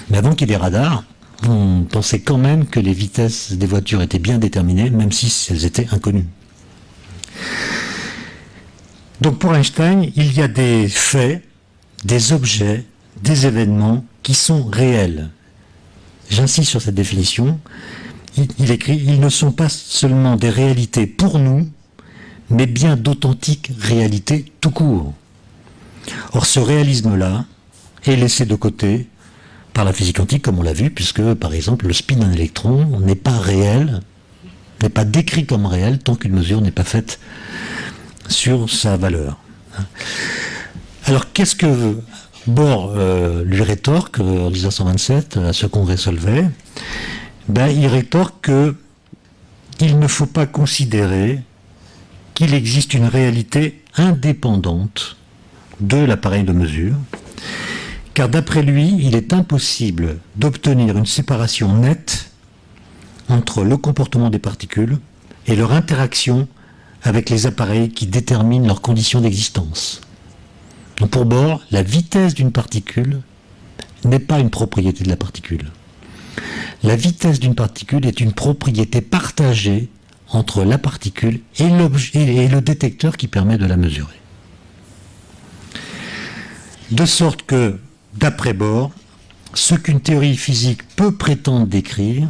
Mais avant qu'il y ait des radars, on pensait quand même que les vitesses des voitures étaient bien déterminées, même si elles étaient inconnues. Donc pour Einstein, il y a des faits, des objets, des événements qui sont réels. J'insiste sur cette définition. Il écrit « Ils ne sont pas seulement des réalités pour nous, mais bien d'authentiques réalités tout court. » Or ce réalisme-là est laissé de côté par la physique quantique, comme on l'a vu, puisque, par exemple, le spin d'un électron n'est pas réel, n'est pas décrit comme réel tant qu'une mesure n'est pas faite sur sa valeur. Alors, qu'est-ce que Bohr lui rétorque en 1927 à ce congrès Solvay? Il rétorque qu'il ne faut pas considérer qu'il existe une réalité indépendante de l'appareil de mesure, car d'après lui, il est impossible d'obtenir une séparation nette entre le comportement des particules et leur interaction avec les appareils qui déterminent leurs conditions d'existence. Donc pour Bohr, la vitesse d'une particule n'est pas une propriété de la particule. La vitesse d'une particule est une propriété partagée entre la particule et le détecteur qui permet de la mesurer. De sorte que, d'après Bohr, ce qu'une théorie physique peut prétendre décrire,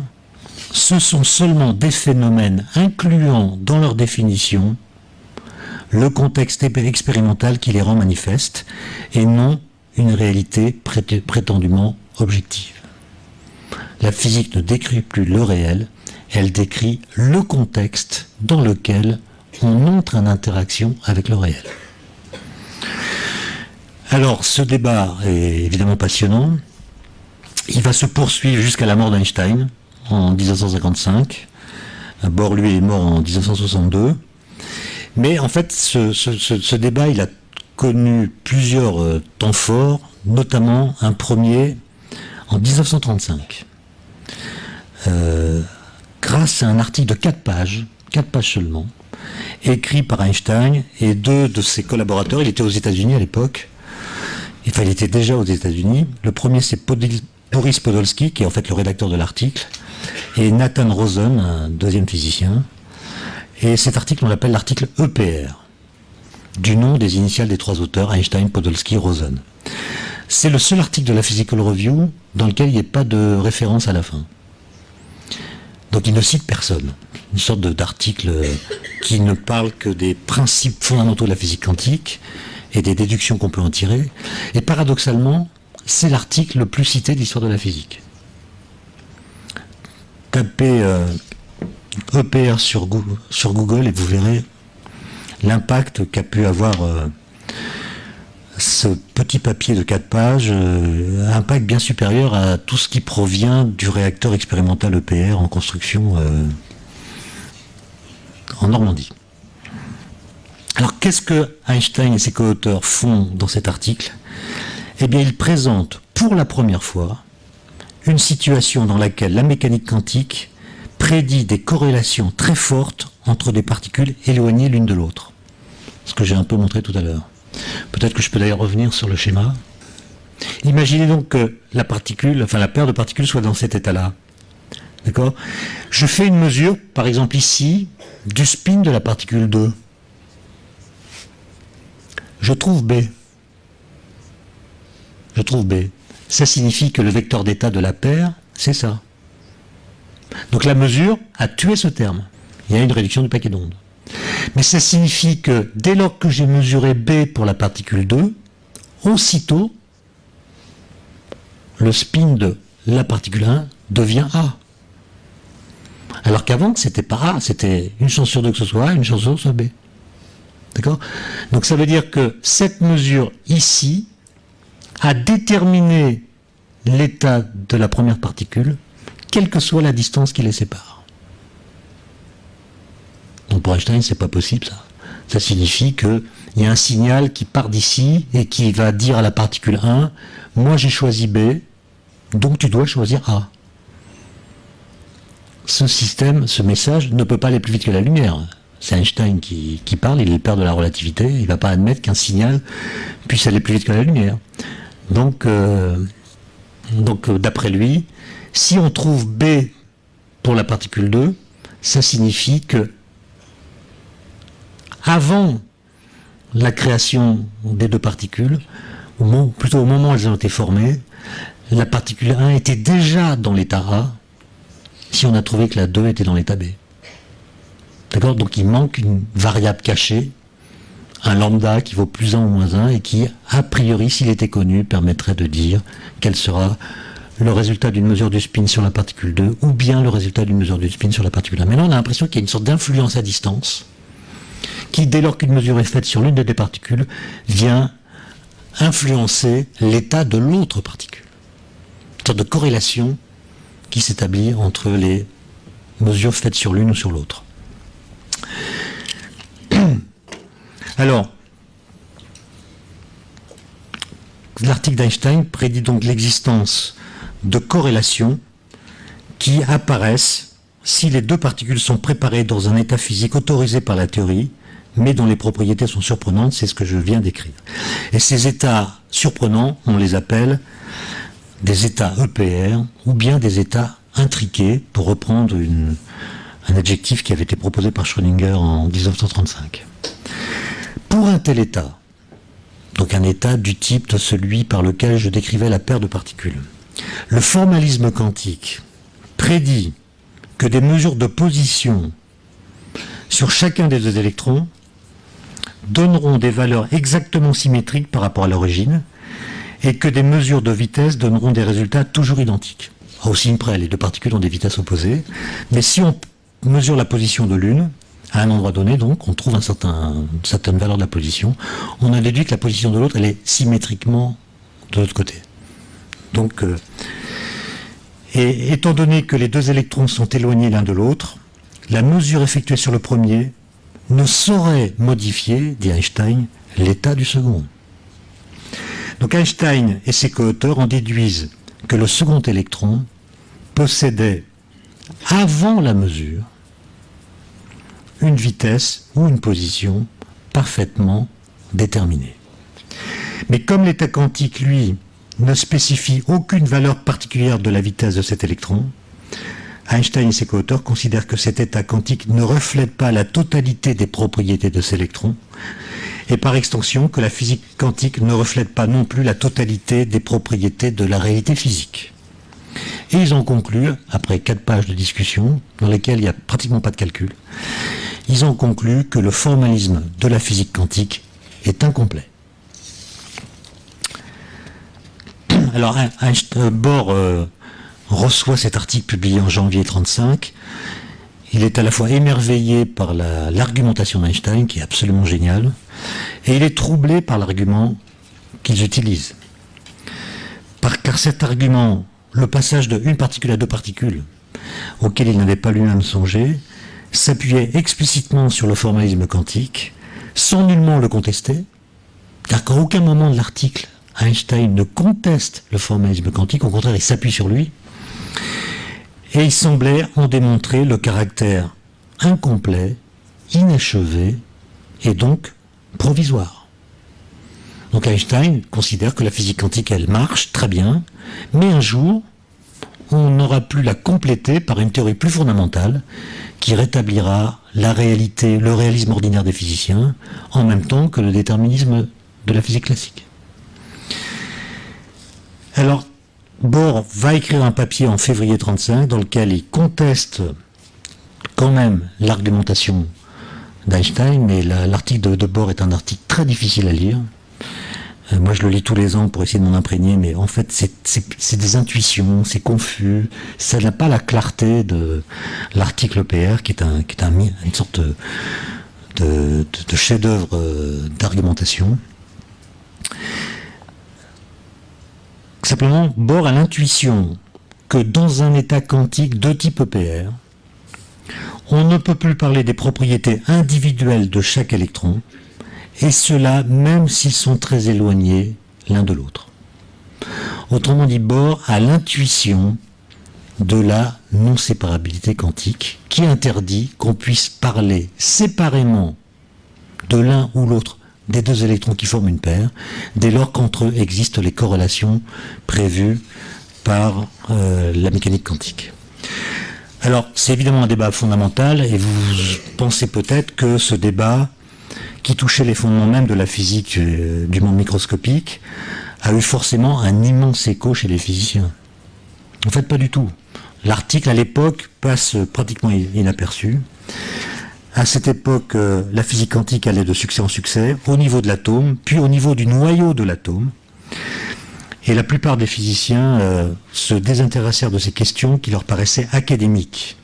ce sont seulement des phénomènes incluant dans leur définition le contexte expérimental qui les rend manifestes et non une réalité prétendument objective. La physique ne décrit plus le réel, elle décrit le contexte dans lequel on entre en interaction avec le réel. Alors, ce débat est évidemment passionnant. Il va se poursuivre jusqu'à la mort d'Einstein en 1955. Bohr, lui, est mort en 1962. Mais en fait, ce débat, il a connu plusieurs temps forts, notamment un premier en 1935. grâce à un article de 4 pages seulement, écrit par Einstein et 2 de ses collaborateurs. Il était aux États-Unis à l'époque. Enfin, il était déjà aux États-Unis. Le premier, c'est Boris Podolsky, qui est en fait le rédacteur de l'article, et Nathan Rosen, un deuxième physicien. Et cet article, on l'appelle l'article EPR, du nom des initiales des 3 auteurs, Einstein, Podolsky, Rosen. C'est le seul article de la Physical Review dans lequel il n'y a pas de référence à la fin. Donc il ne cite personne. Une sorte d'article qui ne parle que des principes fondamentaux de la physique quantique et des déductions qu'on peut en tirer. Et paradoxalement, c'est l'article le plus cité de l'histoire de la physique. Tapez EPR sur Google et vous verrez l'impact qu'a pu avoir ce petit papier de 4 pages, impact bien supérieur à tout ce qui provient du réacteur expérimental EPR en construction en Normandie. Alors qu'est-ce que Einstein et ses co-auteurs font dans cet article? Eh bien, ils présentent pour la première fois une situation dans laquelle la mécanique quantique prédit des corrélations très fortes entre des particules éloignées l'une de l'autre. Ce que j'ai un peu montré tout à l'heure. Peut-être que je peux d'ailleurs revenir sur le schéma. Imaginez donc que la paire de particules soit dans cet état-là. D'accord? Je fais une mesure, par exemple ici, du spin de la particule 2. Je trouve B. Ça signifie que le vecteur d'état de la paire, c'est ça. Donc la mesure a tué ce terme. Il y a une réduction du paquet d'ondes. Mais ça signifie que dès lors que j'ai mesuré B pour la particule 2, aussitôt, le spin de la particule 1 devient A. Alors qu'avant, c'était pas A, c'était une chance sur 2 que ce soit A, une chance sur 2 que ce soit B. D'accord? Donc ça veut dire que cette mesure ici a déterminé l'état de la première particule, quelle que soit la distance qui les sépare. Donc pour Einstein, c'est pas possible ça. Ça signifie qu'il y a un signal qui part d'ici et qui va dire à la particule 1, moi j'ai choisi B, donc tu dois choisir A. Ce système, ce message ne peut pas aller plus vite que la lumière. C'est Einstein qui parle, il est le père de la relativité, il ne va pas admettre qu'un signal puisse aller plus vite que la lumière. Donc d'après lui, si on trouve B pour la particule 2, ça signifie que avant la création des 2 particules, plutôt au moment où elles ont été formées, la particule 1 était déjà dans l'état A, si on a trouvé que la 2 était dans l'état B. D'accord? Donc il manque une variable cachée, un lambda qui vaut plus 1 ou moins 1, et qui, a priori, s'il était connu, permettrait de dire quel sera le résultat d'une mesure du spin sur la particule 2, ou bien le résultat d'une mesure du spin sur la particule 1. Mais là, on a l'impression qu'il y a une sorte d'influence à distance, qui, dès lors qu'une mesure est faite sur l'une des 2 particules, vient influencer l'état de l'autre particule. Une sorte de corrélation qui s'établit entre les mesures faites sur l'une ou sur l'autre. Alors, l'article d'Einstein prédit donc l'existence de corrélations qui apparaissent si les 2 particules sont préparées dans un état physique autorisé par la théorie, mais dont les propriétés sont surprenantes, c'est ce que je viens d'écrire. Et ces états surprenants, on les appelle des états EPR, ou bien des états intriqués, pour reprendre un adjectif qui avait été proposé par Schrödinger en 1935. Pour un tel état, donc un état du type de celui par lequel je décrivais la paire de particules, le formalisme quantique prédit que des mesures de position sur chacun des 2 électrons donneront des valeurs exactement symétriques par rapport à l'origine, et que des mesures de vitesse donneront des résultats toujours identiques. Au signe près, les 2 particules ont des vitesses opposées, mais si on mesure la position de l'une, à un endroit donné, donc, on trouve une certaine valeur de la position, on a déduit que la position de l'autre, elle est symétriquement de l'autre côté. Donc, et étant donné que les 2 électrons sont éloignés l'un de l'autre, la mesure effectuée sur le premier ne saurait modifier, dit Einstein, l'état du second. Donc Einstein et ses co-auteurs en déduisent que le second électron possédait avant la mesure, une vitesse ou une position parfaitement déterminée. Mais comme l'état quantique, lui, ne spécifie aucune valeur particulière de la vitesse de cet électron, Einstein et ses co-auteurs considèrent que cet état quantique ne reflète pas la totalité des propriétés de ces électrons, et par extension que la physique quantique ne reflète pas non plus la totalité des propriétés de la réalité physique. Et ils ont conclu, après 4 pages de discussion, dans lesquelles il n'y a pratiquement pas de calcul, ils ont conclu que le formalisme de la physique quantique est incomplet. Alors Bohr reçoit cet article publié en janvier 1935. Il est à la fois émerveillé par l'argumentation d'Einstein, qui est absolument géniale, et il est troublé par l'argument qu'ils utilisent. Car cet argument, le passage de une particule à 2 particules, auquel il n'avait pas lui-même songé, s'appuyait explicitement sur le formalisme quantique, sans nullement le contester, car qu'à aucun moment de l'article, Einstein ne conteste le formalisme quantique, au contraire, il s'appuie sur lui, et il semblait en démontrer le caractère incomplet, inachevé, et donc provisoire. Donc Einstein considère que la physique quantique, elle marche très bien, mais un jour, on n'aura plus la compléter par une théorie plus fondamentale qui rétablira la réalité, le réalisme ordinaire des physiciens, en même temps que le déterminisme de la physique classique. Alors, Bohr va écrire un papier en février 1935 dans lequel il conteste quand même l'argumentation d'Einstein, mais l'article de Bohr est un article très difficile à lire. Moi, je le lis tous les ans pour essayer de m'en imprégner, mais en fait, c'est des intuitions, c'est confus, ça n'a pas la clarté de l'article PR, qui est une sorte de chef-d'œuvre d'argumentation. Simplement, Bohr a l'intuition que dans un état quantique de type EPR, on ne peut plus parler des propriétés individuelles de chaque électron, et cela même s'ils sont très éloignés l'un de l'autre. Autrement dit, Bohr a l'intuition de la non-séparabilité quantique qui interdit qu'on puisse parler séparément de l'un ou l'autre des 2 électrons qui forment une paire, dès lors qu'entre eux existent les corrélations prévues par la mécanique quantique. Alors, c'est évidemment un débat fondamental, et vous pensez peut-être que ce débat, qui touchait les fondements même de la physique du monde microscopique, a eu forcément un immense écho chez les physiciens. En fait, pas du tout. L'article, à l'époque, passe pratiquement inaperçu. À cette époque, la physique quantique allait de succès en succès, au niveau de l'atome, puis au niveau du noyau de l'atome. Et la plupart des physiciens se désintéressèrent de ces questions qui leur paraissaient académiques.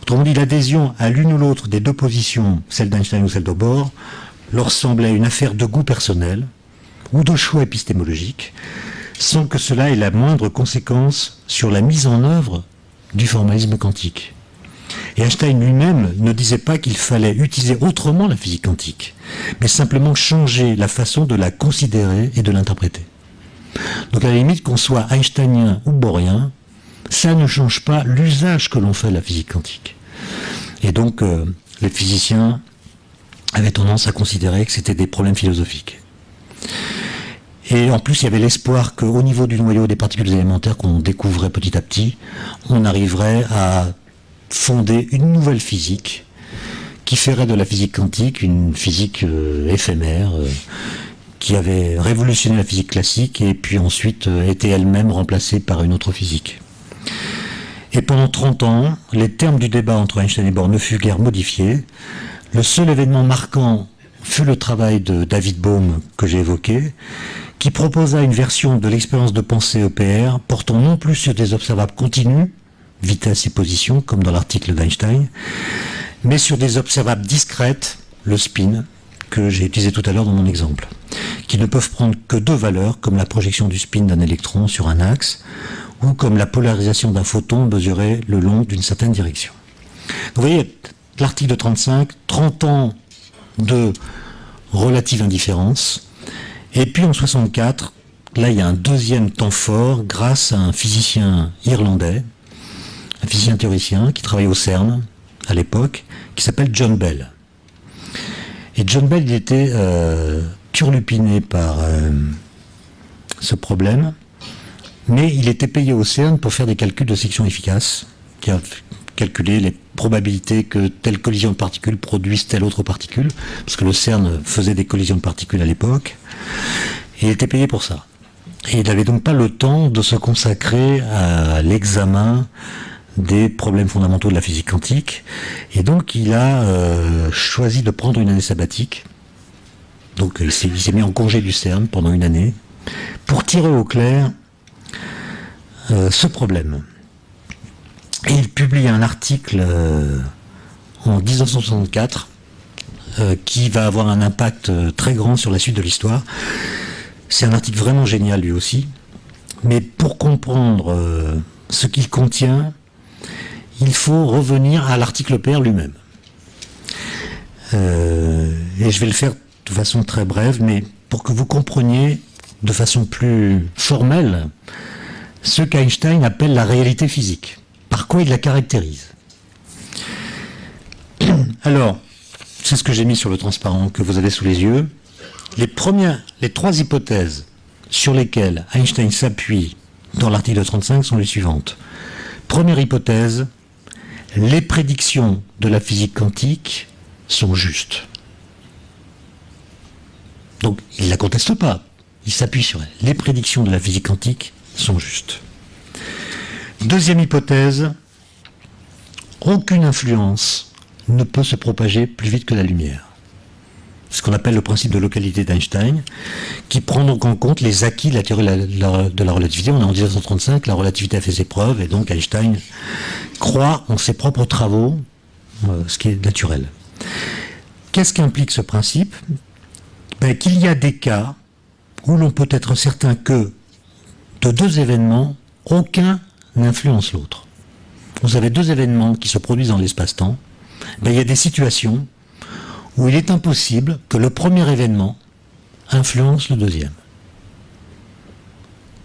Autrement dit, l'adhésion à l'une ou l'autre des 2 positions, celle d'Einstein ou celle de Bohr, leur semblait une affaire de goût personnel ou de choix épistémologique, sans que cela ait la moindre conséquence sur la mise en œuvre du formalisme quantique. Et Einstein lui-même ne disait pas qu'il fallait utiliser autrement la physique quantique, mais simplement changer la façon de la considérer et de l'interpréter. Donc à la limite, qu'on soit einsteinien ou bohrien, ça ne change pas l'usage que l'on fait de la physique quantique. Et donc les physiciens avaient tendance à considérer que c'était des problèmes philosophiques. Et en plus, il y avait l'espoir qu'au niveau du noyau des particules élémentaires qu'on découvrait petit à petit, on arriverait à fonder une nouvelle physique qui ferait de la physique quantique une physique éphémère, qui avait révolutionné la physique classique et puis ensuite été elle-même remplacée par une autre physique. Et pendant 30 ans, les termes du débat entre Einstein et Bohr ne furent guère modifiés. Le seul événement marquant fut le travail de David Bohm que j'ai évoqué, qui proposa une version de l'expérience de pensée EPR portant non plus sur des observables continus, vitesse et position, comme dans l'article d'Einstein, mais sur des observables discrètes, le spin, que j'ai utilisé tout à l'heure dans mon exemple, qui ne peuvent prendre que 2 valeurs, comme la projection du spin d'un électron sur un axe, ou comme la polarisation d'un photon mesurée le long d'une certaine direction. Vous voyez, l'article de 35, 30 ans de relative indifférence, et puis en 64, là il y a un deuxième temps fort grâce à un physicien irlandais, un physicien théoricien qui travaillait au CERN à l'époque, qui s'appelle John Bell. Et John Bell, il était turlupiné par ce problème, mais il était payé au CERN pour faire des calculs de section efficace, qui a calculé les probabilités que telle collision de particules produise telle autre particule, parce que le CERN faisait des collisions de particules à l'époque, et il était payé pour ça. Et il n'avait donc pas le temps de se consacrer à l'examen des problèmes fondamentaux de la physique quantique, et donc il a choisi de prendre une année sabbatique. Donc il s'est mis en congé du CERN pendant une année, pour tirer au clair ce problème. Et il publie un article en 1964 qui va avoir un impact très grand sur la suite de l'histoire. C'est un article vraiment génial lui aussi, mais pour comprendre ce qu'il contient, il faut revenir à l'article père lui-même. Et je vais le faire de façon très brève, mais pour que vous compreniez de façon plus formelle ce qu'Einstein appelle la réalité physique. Par quoi il la caractérise? Alors, c'est ce que j'ai mis sur le transparent que vous avez sous les yeux. Les trois hypothèses sur lesquelles Einstein s'appuie dans l'article 35 sont les suivantes. Première hypothèse, les prédictions de la physique quantique sont justes. Donc, il ne la conteste pas, il s'appuie sur elle. Les prédictions de la physique quantique sont justes. Deuxième hypothèse, aucune influence ne peut se propager plus vite que la lumière. Ce qu'on appelle le principe de localité d'Einstein, qui prend donc en compte les acquis de la théorie de la relativité. On est en 1935, la relativité a fait ses preuves, et donc Einstein croit en ses propres travaux, ce qui est naturel. Qu'est-ce qu'implique ce principe? Qu'il y a des cas où l'on peut être certain que de deux événements, aucun n'influence l'autre. Vous avez deux événements qui se produisent dans l'espace-temps, il y a des situations où il est impossible que le premier événement influence le deuxième.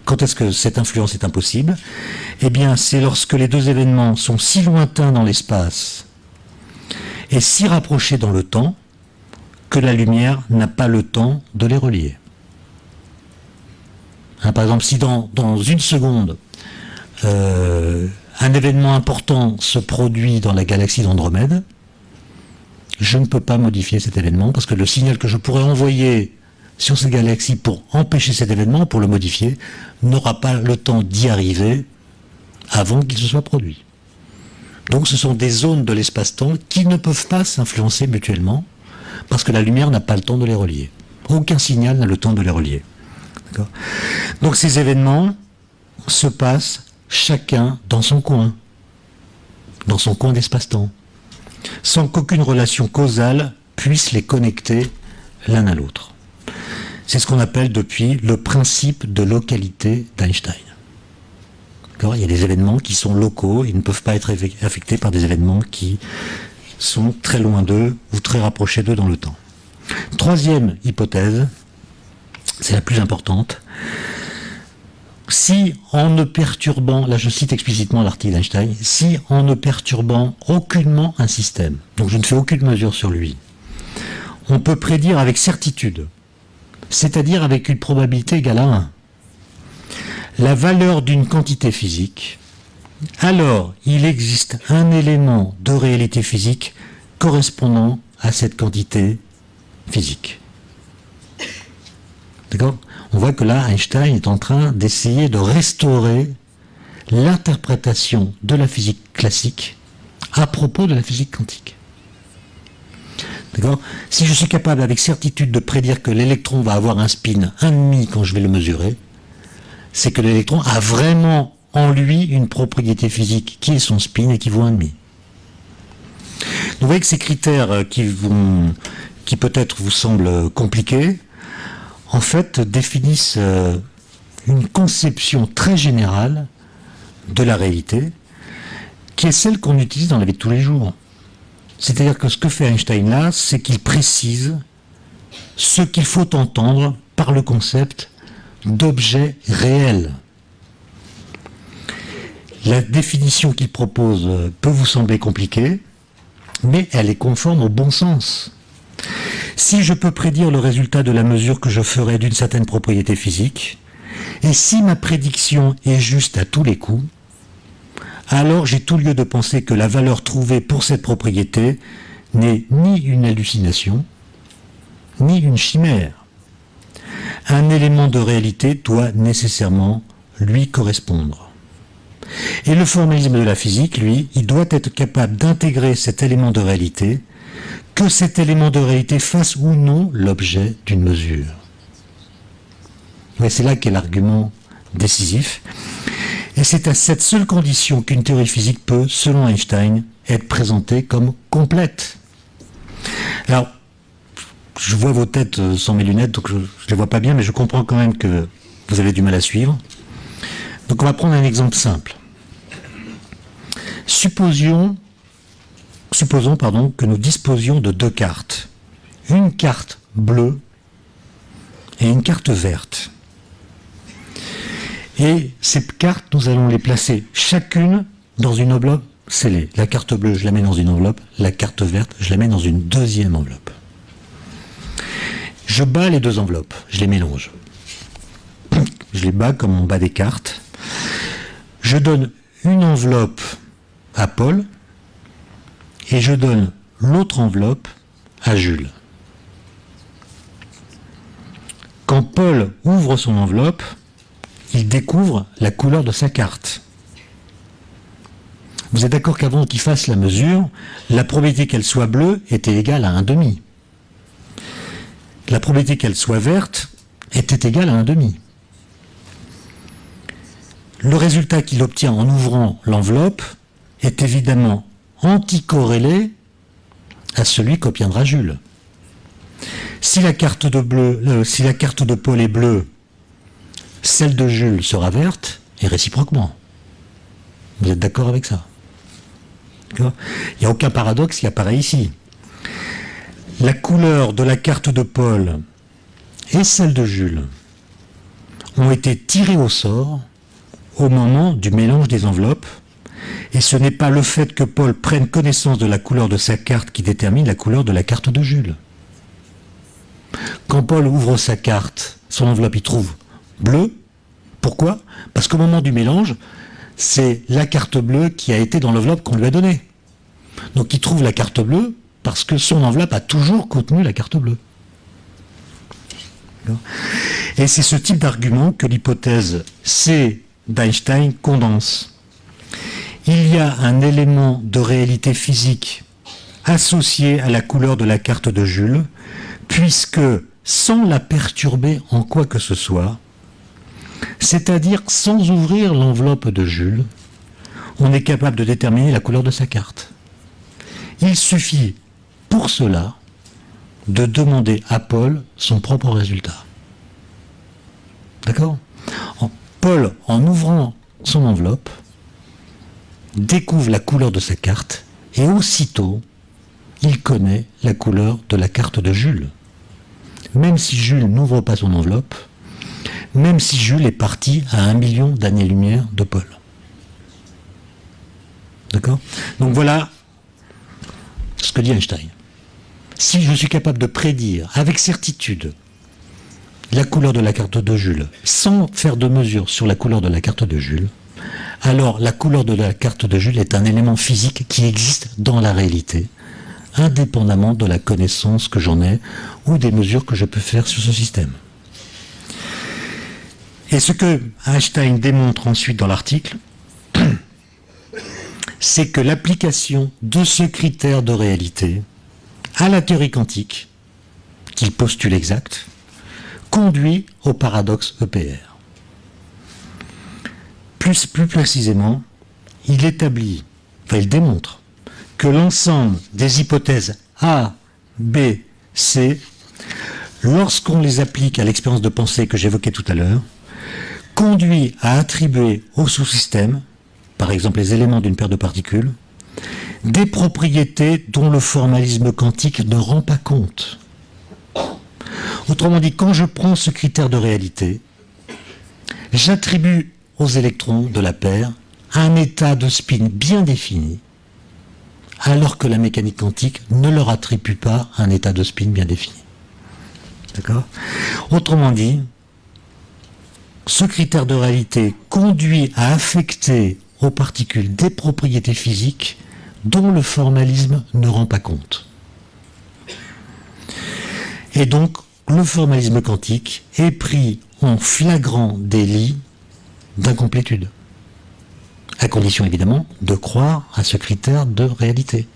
Quand est-ce que cette influence est impossible? Eh bien, c'est lorsque les deux événements sont si lointains dans l'espace et si rapprochés dans le temps que la lumière n'a pas le temps de les relier. Par exemple, si dans une seconde, un événement important se produit dans la galaxie d'Andromède, je ne peux pas modifier cet événement parce que le signal que je pourrais envoyer sur cette galaxie pour empêcher cet événement, pour le modifier, n'aura pas le temps d'y arriver avant qu'il se soit produit. Donc ce sont des zones de l'espace-temps qui ne peuvent pas s'influencer mutuellement parce que la lumière n'a pas le temps de les relier. Aucun signal n'a le temps de les relier. Donc ces événements se passent chacun dans son coin d'espace-temps, sans qu'aucune relation causale puisse les connecter l'un à l'autre. C'est ce qu'on appelle depuis le principe de localité d'Einstein. Il y a des événements qui sont locaux, ils ne peuvent pas être affectés par des événements qui sont très loin d'eux ou très rapprochés d'eux dans le temps. Troisième hypothèse, c'est la plus importante. Si en ne perturbant, là je cite explicitement l'article d'Einstein, si en ne perturbant aucunement un système, donc je ne fais aucune mesure sur lui, on peut prédire avec certitude, c'est-à-dire avec une probabilité égale à 1, la valeur d'une quantité physique, alors il existe un élément de réalité physique correspondant à cette quantité physique. D'accord ? On voit que là, Einstein est en train d'essayer de restaurer l'interprétation de la physique classique à propos de la physique quantique. D'accord ? Si je suis capable avec certitude de prédire que l'électron va avoir un spin 1,5 quand je vais le mesurer, c'est que l'électron a vraiment en lui une propriété physique qui est son spin et qui vaut 1,5. Donc vous voyez que ces critères qui peut-être vous semblent compliqués, en fait, définissent une conception très générale de la réalité, qui est celle qu'on utilise dans la vie de tous les jours. C'est-à-dire que ce que fait Einstein là, c'est qu'il précise ce qu'il faut entendre par le concept d'objet réel. La définition qu'il propose peut vous sembler compliquée, mais elle est conforme au bon sens. Si je peux prédire le résultat de la mesure que je ferai d'une certaine propriété physique, et si ma prédiction est juste à tous les coups, alors j'ai tout lieu de penser que la valeur trouvée pour cette propriété n'est ni une hallucination, ni une chimère. Un élément de réalité doit nécessairement lui correspondre. Et le formalisme de la physique, lui, il doit être capable d'intégrer cet élément de réalité, que cet élément de réalité fasse ou non l'objet d'une mesure. Mais c'est là qu'est l'argument décisif. Et c'est à cette seule condition qu'une théorie physique peut, selon Einstein, être présentée comme complète. Alors, je vois vos têtes sans mes lunettes, donc je ne les vois pas bien, mais je comprends quand même que vous avez du mal à suivre. Donc on va prendre un exemple simple. Supposons que nous disposions de deux cartes. Une carte bleue et une carte verte. Et ces cartes, nous allons les placer chacune dans une enveloppe scellée. La carte bleue, je la mets dans une enveloppe. La carte verte, je la mets dans une deuxième enveloppe. Je bats les deux enveloppes, je les mélange. Je les bats comme on bat des cartes. Je donne une enveloppe à Paul et je donne l'autre enveloppe à Jules. Quand Paul ouvre son enveloppe, il découvre la couleur de sa carte. Vous êtes d'accord qu'avant qu'il fasse la mesure, la probabilité qu'elle soit bleue était égale à 1,5. La probabilité qu'elle soit verte était égale à 1,5. Le résultat qu'il obtient en ouvrant l'enveloppe est évidemment anticorrélé à celui qu'obtiendra Jules. Si la carte de Paul est bleue, celle de Jules sera verte, et réciproquement. Vous êtes d'accord avec ça? Il n'y a aucun paradoxe qui apparaît ici. La couleur de la carte de Paul et celle de Jules ont été tirées au sort au moment du mélange des enveloppes, et ce n'est pas le fait que Paul prenne connaissance de la couleur de sa carte qui détermine la couleur de la carte de Jules. Quand Paul ouvre sa carte, son enveloppe, il trouve bleu. Pourquoi? Parce qu'au moment du mélange, c'est la carte bleue qui a été dans l'enveloppe qu'on lui a donnée. Donc il trouve la carte bleue parce que son enveloppe a toujours contenu la carte bleue. Et c'est ce type d'argument que l'hypothèse C d'Einstein condense. Il y a un élément de réalité physique associé à la couleur de la carte de Jules, puisque sans la perturber en quoi que ce soit, c'est-à-dire sans ouvrir l'enveloppe de Jules, on est capable de déterminer la couleur de sa carte. Il suffit pour cela de demander à Paul son propre résultat. D'accord? Paul, en ouvrant son enveloppe, découvre la couleur de sa carte et aussitôt, il connaît la couleur de la carte de Jules. Même si Jules n'ouvre pas son enveloppe, même si Jules est parti à 1 million d'années-lumière de Paul. D'accord? Donc voilà ce que dit Einstein. Si je suis capable de prédire avec certitude la couleur de la carte de Jules, sans faire de mesure sur la couleur de la carte de Jules, alors la couleur de la carte de Jules est un élément physique qui existe dans la réalité, indépendamment de la connaissance que j'en ai ou des mesures que je peux faire sur ce système. Et ce que Einstein démontre ensuite dans l'article, c'est que l'application de ce critère de réalité à la théorie quantique, qu'il postule exact, conduit au paradoxe EPR. Plus précisément, il démontre que l'ensemble des hypothèses A, B, C, lorsqu'on les applique à l'expérience de pensée que j'évoquais tout à l'heure, conduit à attribuer au sous-système, par exemple les éléments d'une paire de particules, des propriétés dont le formalisme quantique ne rend pas compte. Autrement dit, quand je prends ce critère de réalité, j'attribue aux électrons de la paire un état de spin bien défini, alors que la mécanique quantique ne leur attribue pas un état de spin bien défini. D'accord ? Autrement dit, ce critère de réalité conduit à affecter aux particules des propriétés physiques dont le formalisme ne rend pas compte. Et donc, le formalisme quantique est pris en flagrant délit d'incomplétude, à condition évidemment de croire à ce critère de réalité.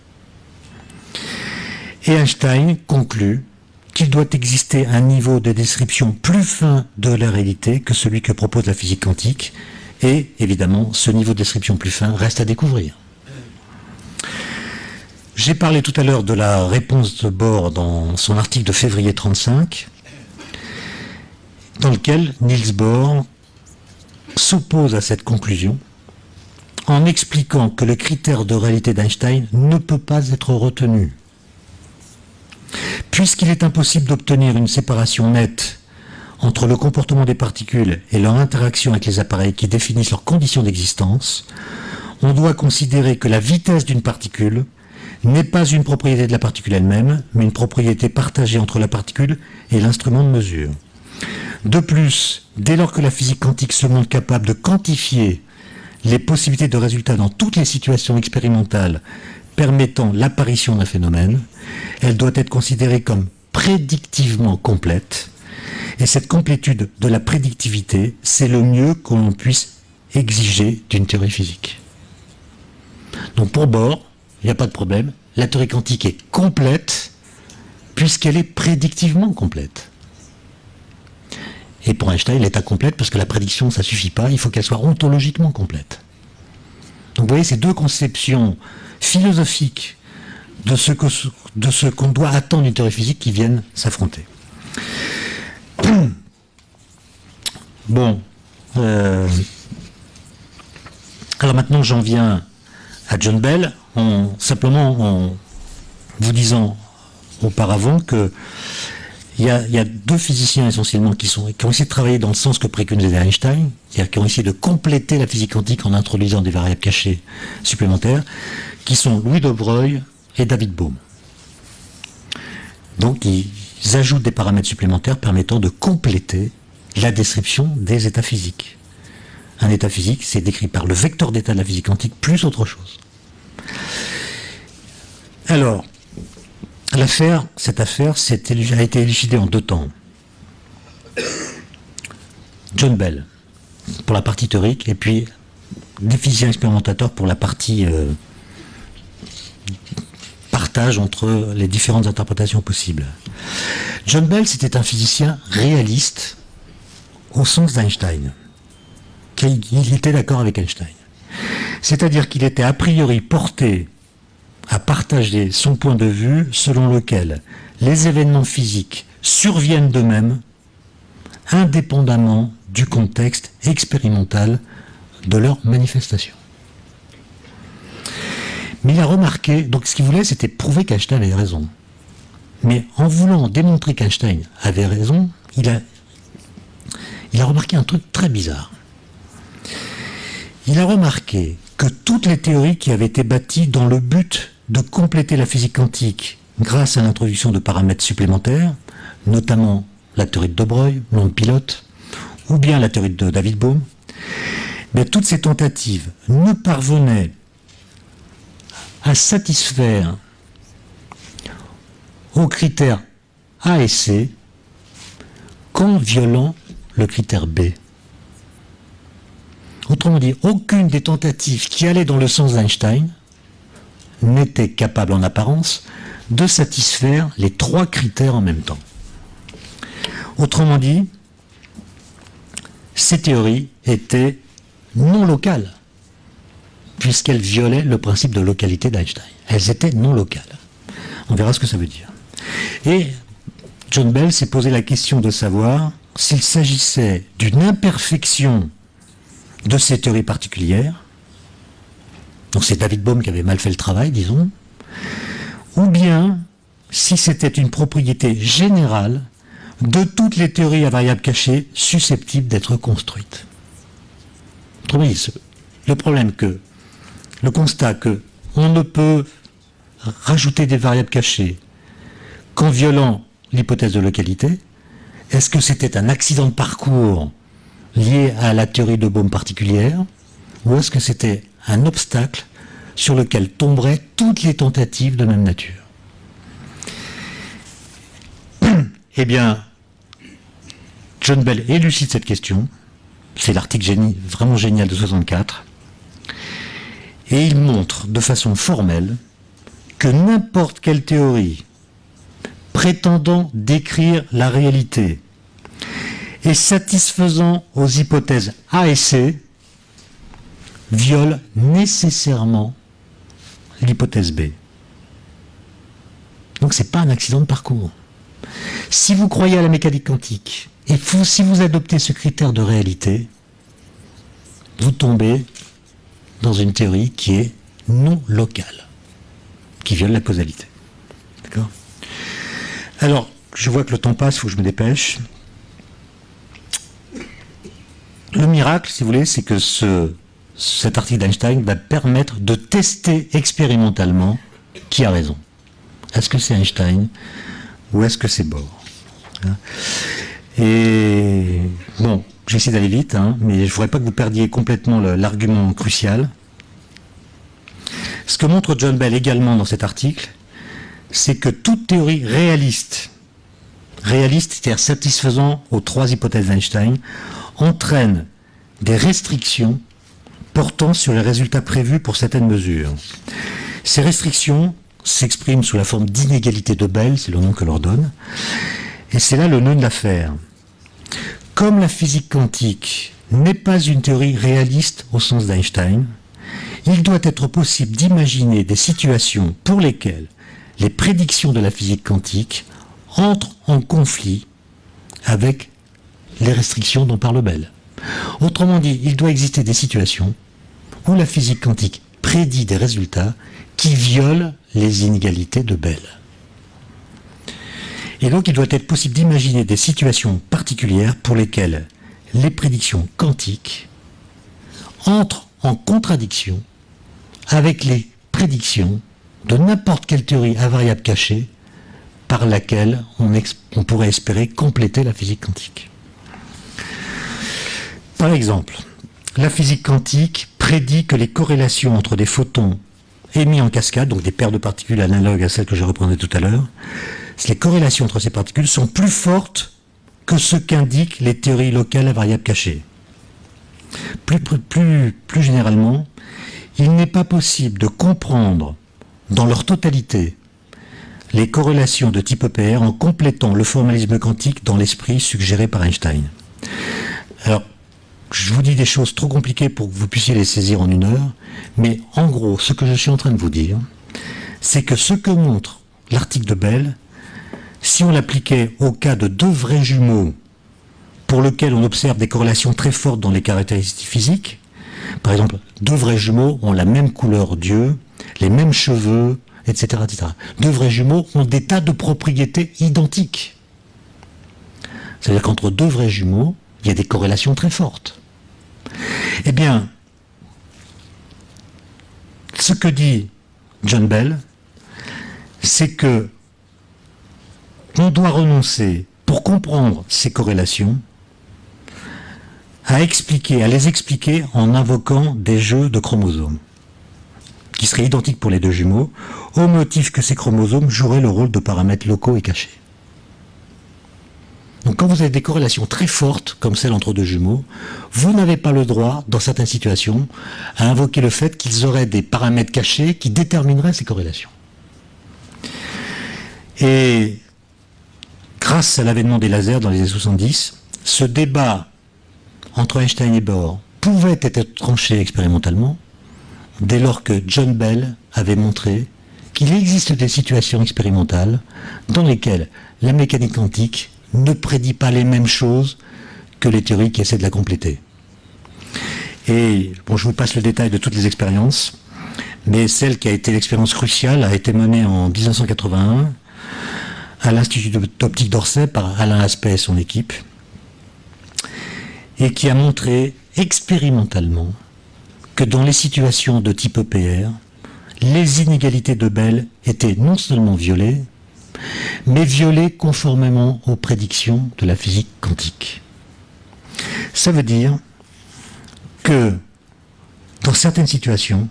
Et Einstein conclut qu'il doit exister un niveau de description plus fin de la réalité que celui que propose la physique quantique, et évidemment, ce niveau de description plus fin reste à découvrir. J'ai parlé tout à l'heure de la réponse de Bohr dans son article de février 1935, dans lequel Niels Bohr s'oppose à cette conclusion en expliquant que le critère de réalité d'Einstein ne peut pas être retenu. Puisqu'il est impossible d'obtenir une séparation nette entre le comportement des particules et leur interaction avec les appareils qui définissent leurs conditions d'existence, on doit considérer que la vitesse d'une particule n'est pas une propriété de la particule elle-même, mais une propriété partagée entre la particule et l'instrument de mesure. De plus, dès lors que la physique quantique se montre capable de quantifier les possibilités de résultats dans toutes les situations expérimentales permettant l'apparition d'un phénomène, elle doit être considérée comme prédictivement complète, et cette complétude de la prédictivité, c'est le mieux que l'on puisse exiger d'une théorie physique. Donc pour Bohr, il n'y a pas de problème, la théorie quantique est complète puisqu'elle est prédictivement complète. Et pour Einstein, elle est incomplète parce que la prédiction, ça ne suffit pas, il faut qu'elle soit ontologiquement complète. Donc vous voyez, ces deux conceptions philosophiques de ce qu'on doit attendre d'une théorie physique qui viennent s'affronter. Bon. Alors maintenant, j'en viens à John Bell, simplement en vous disant auparavant que il y a deux physiciens essentiellement qui ont essayé de travailler dans le sens que préconisait Einstein, c'est-à-dire qui ont essayé de compléter la physique quantique en introduisant des variables cachées supplémentaires, qui sont Louis de Broglie et David Bohm. Donc ils ajoutent des paramètres supplémentaires permettant de compléter la description des états physiques. Un état physique, c'est décrit par le vecteur d'état de la physique quantique plus autre chose. Alors, cette affaire a été élucidée en deux temps. John Bell, pour la partie théorique, et puis des physiciens expérimentateurs pour la partie partage entre les différentes interprétations possibles. John Bell, c'était un physicien réaliste au sens d'Einstein. Il était d'accord avec Einstein. C'est-à-dire qu'il était a priori porté à partager son point de vue selon lequel les événements physiques surviennent d'eux-mêmes indépendamment du contexte expérimental de leur manifestation. Mais il a remarqué, donc ce qu'il voulait, c'était prouver qu'Einstein avait raison. Mais en voulant démontrer qu'Einstein avait raison, il a remarqué un truc très bizarre. Il a remarqué que toutes les théories qui avaient été bâties dans le but de compléter la physique quantique grâce à l'introduction de paramètres supplémentaires, notamment la théorie de Broglie, l'onde pilote, ou bien la théorie de David Bohm, mais toutes ces tentatives ne parvenaient à satisfaire aux critères A et C qu'en violant le critère B. Autrement dit, aucune des tentatives qui allaient dans le sens d'Einstein n'était capable en apparence de satisfaire les trois critères en même temps. Autrement dit, ces théories étaient non locales, puisqu'elles violaient le principe de localité d'Einstein. Elles étaient non locales. On verra ce que ça veut dire. Et John Bell s'est posé la question de savoir s'il s'agissait d'une imperfection de ces théories particulières, donc c'est David Bohm qui avait mal fait le travail, disons, ou bien si c'était une propriété générale de toutes les théories à variables cachées susceptibles d'être construites. Autrement dit, le problème que, le constat que on ne peut rajouter des variables cachées qu'en violant l'hypothèse de localité, est-ce que c'était un accident de parcours lié à la théorie de Bohm particulière, ou est-ce que c'était un obstacle sur lequel tomberaient toutes les tentatives de même nature? Eh bien, John Bell élucide cette question, c'est l'article vraiment génial de 64, et il montre de façon formelle que n'importe quelle théorie prétendant décrire la réalité et satisfaisant aux hypothèses A et C viole nécessairement l'hypothèse B. Donc c'est pas un accident de parcours. Si vous croyez à la mécanique quantique et si vous adoptez ce critère de réalité, vous tombez dans une théorie qui est non locale, qui viole la causalité. D'accord ? Alors, je vois que le temps passe, il faut que je me dépêche. Le miracle, si vous voulez, c'est que cet article d'Einstein va permettre de tester expérimentalement qui a raison. Est-ce que c'est Einstein ou est-ce que c'est Bohr? Et bon, j'essaie d'aller vite, mais je ne voudrais pas que vous perdiez complètement l'argument crucial. Ce que montre John Bell également dans cet article, c'est que toute théorie réaliste, c'est-à-dire satisfaisant aux trois hypothèses d'Einstein, entraîne des restrictions portant sur les résultats prévus pour certaines mesures. Ces restrictions s'expriment sous la forme d'inégalité de Bell, c'est le nom que l'on donne, et c'est là le nœud de l'affaire. Comme la physique quantique n'est pas une théorie réaliste au sens d'Einstein, il doit être possible d'imaginer des situations pour lesquelles les prédictions de la physique quantique entrent en conflit avec les restrictions dont parle Bell. Autrement dit, il doit exister des situations où la physique quantique prédit des résultats qui violent les inégalités de Bell. Et donc il doit être possible d'imaginer des situations particulières pour lesquelles les prédictions quantiques entrent en contradiction avec les prédictions de n'importe quelle théorie à variable cachée par laquelle on pourrait espérer compléter la physique quantique. Par exemple, la physique quantique prédit que les corrélations entre des photons émis en cascade, donc des paires de particules analogues à celles que je reprenais tout à l'heure, les corrélations entre ces particules sont plus fortes que ce qu'indiquent les théories locales à variable cachée. Plus généralement, il n'est pas possible de comprendre dans leur totalité les corrélations de type EPR en complétant le formalisme quantique dans l'esprit suggéré par Einstein. Alors, je vous dis des choses trop compliquées pour que vous puissiez les saisir en une heure, mais en gros, ce que je suis en train de vous dire, c'est que ce que montre l'article de Bell, si on l'appliquait au cas de deux vrais jumeaux pour lesquels on observe des corrélations très fortes dans les caractéristiques physiques, par exemple, deux vrais jumeaux ont la même couleur d'yeux, les mêmes cheveux, etc., etc. Deux vrais jumeaux ont des tas de propriétés identiques. C'est-à-dire qu'entre deux vrais jumeaux, il y a des corrélations très fortes. Eh bien, ce que dit John Bell, c'est que on doit renoncer, pour comprendre ces corrélations, à les expliquer en invoquant des jeux de chromosomes, qui seraient identiques pour les deux jumeaux, au motif que ces chromosomes joueraient le rôle de paramètres locaux et cachés. Donc quand vous avez des corrélations très fortes, comme celles entre deux jumeaux, vous n'avez pas le droit, dans certaines situations, à invoquer le fait qu'ils auraient des paramètres cachés qui détermineraient ces corrélations. Et grâce à l'avènement des lasers dans les années 70, ce débat entre Einstein et Bohr pouvait être tranché expérimentalement, dès lors que John Bell avait montré qu'il existe des situations expérimentales dans lesquelles la mécanique quantique ne prédit pas les mêmes choses que les théories qui essaient de la compléter. Et bon, je vous passe le détail de toutes les expériences, mais celle qui a été l'expérience cruciale a été menée en 1981 à l'Institut d'optique d'Orsay par Alain Aspect et son équipe, et qui a montré expérimentalement que dans les situations de type EPR, les inégalités de Bell étaient non seulement violées, mais violées conformément aux prédictions de la physique quantique. Ça veut dire que dans certaines situations,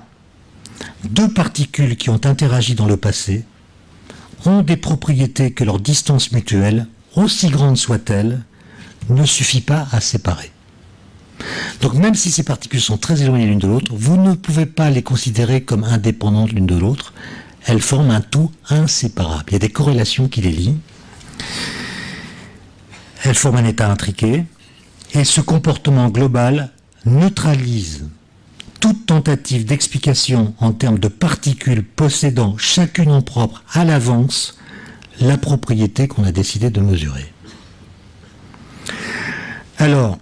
deux particules qui ont interagi dans le passé ont des propriétés que leur distance mutuelle, aussi grande soit-elle, ne suffit pas à séparer. Donc même si ces particules sont très éloignées l'une de l'autre, vous ne pouvez pas les considérer comme indépendantes l'une de l'autre. Elles forment un tout inséparable. Il y a des corrélations qui les lient. Elles forment un état intriqué. Et ce comportement global neutralise toute tentative d'explication en termes de particules possédant chacune en propre à l'avance la propriété qu'on a décidé de mesurer. Alors,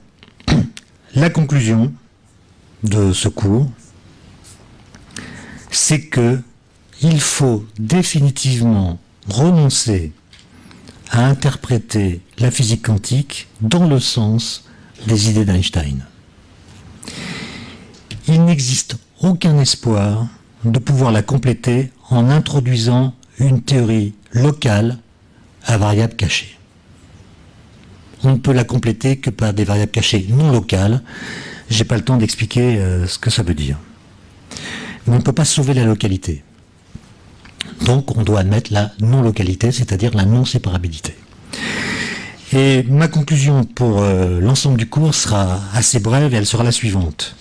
la conclusion de ce cours, c'est que il faut définitivement renoncer à interpréter la physique quantique dans le sens des idées d'Einstein. Il n'existe aucun espoir de pouvoir la compléter en introduisant une théorie locale à variables cachées. On ne peut la compléter que par des variables cachées non locales. Je n'ai pas le temps d'expliquer ce que ça veut dire. Mais on ne peut pas sauver la localité. Donc on doit admettre la non-localité, c'est-à-dire la non-séparabilité. Et ma conclusion pour l'ensemble du cours sera assez brève et elle sera la suivante.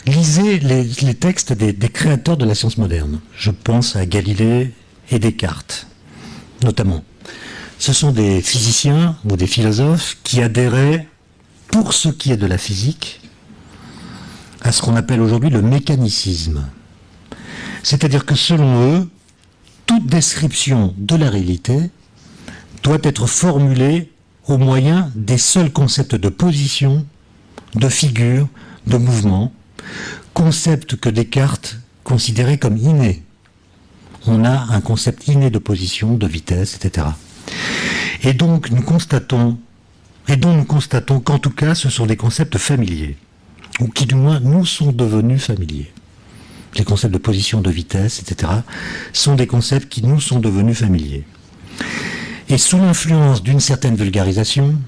Lisez les textes des créateurs de la science moderne. Je pense à Galilée et Descartes, notamment. Ce sont des physiciens ou des philosophes qui adhéraient, pour ce qui est de la physique, à ce qu'on appelle aujourd'hui le mécanicisme. C'est-à-dire que selon eux, toute description de la réalité doit être formulée au moyen des seuls concepts de position, de figure, de mouvement, concepts que Descartes considérait comme innés. On a un concept inné de position, de vitesse, etc. Et donc nous constatons qu'en tout cas ce sont des concepts familiers, ou qui du moins nous sont devenus familiers. Les concepts de position, de vitesse, etc. sont des concepts qui nous sont devenus familiers. Et sous l'influence d'une certaine vulgarisation,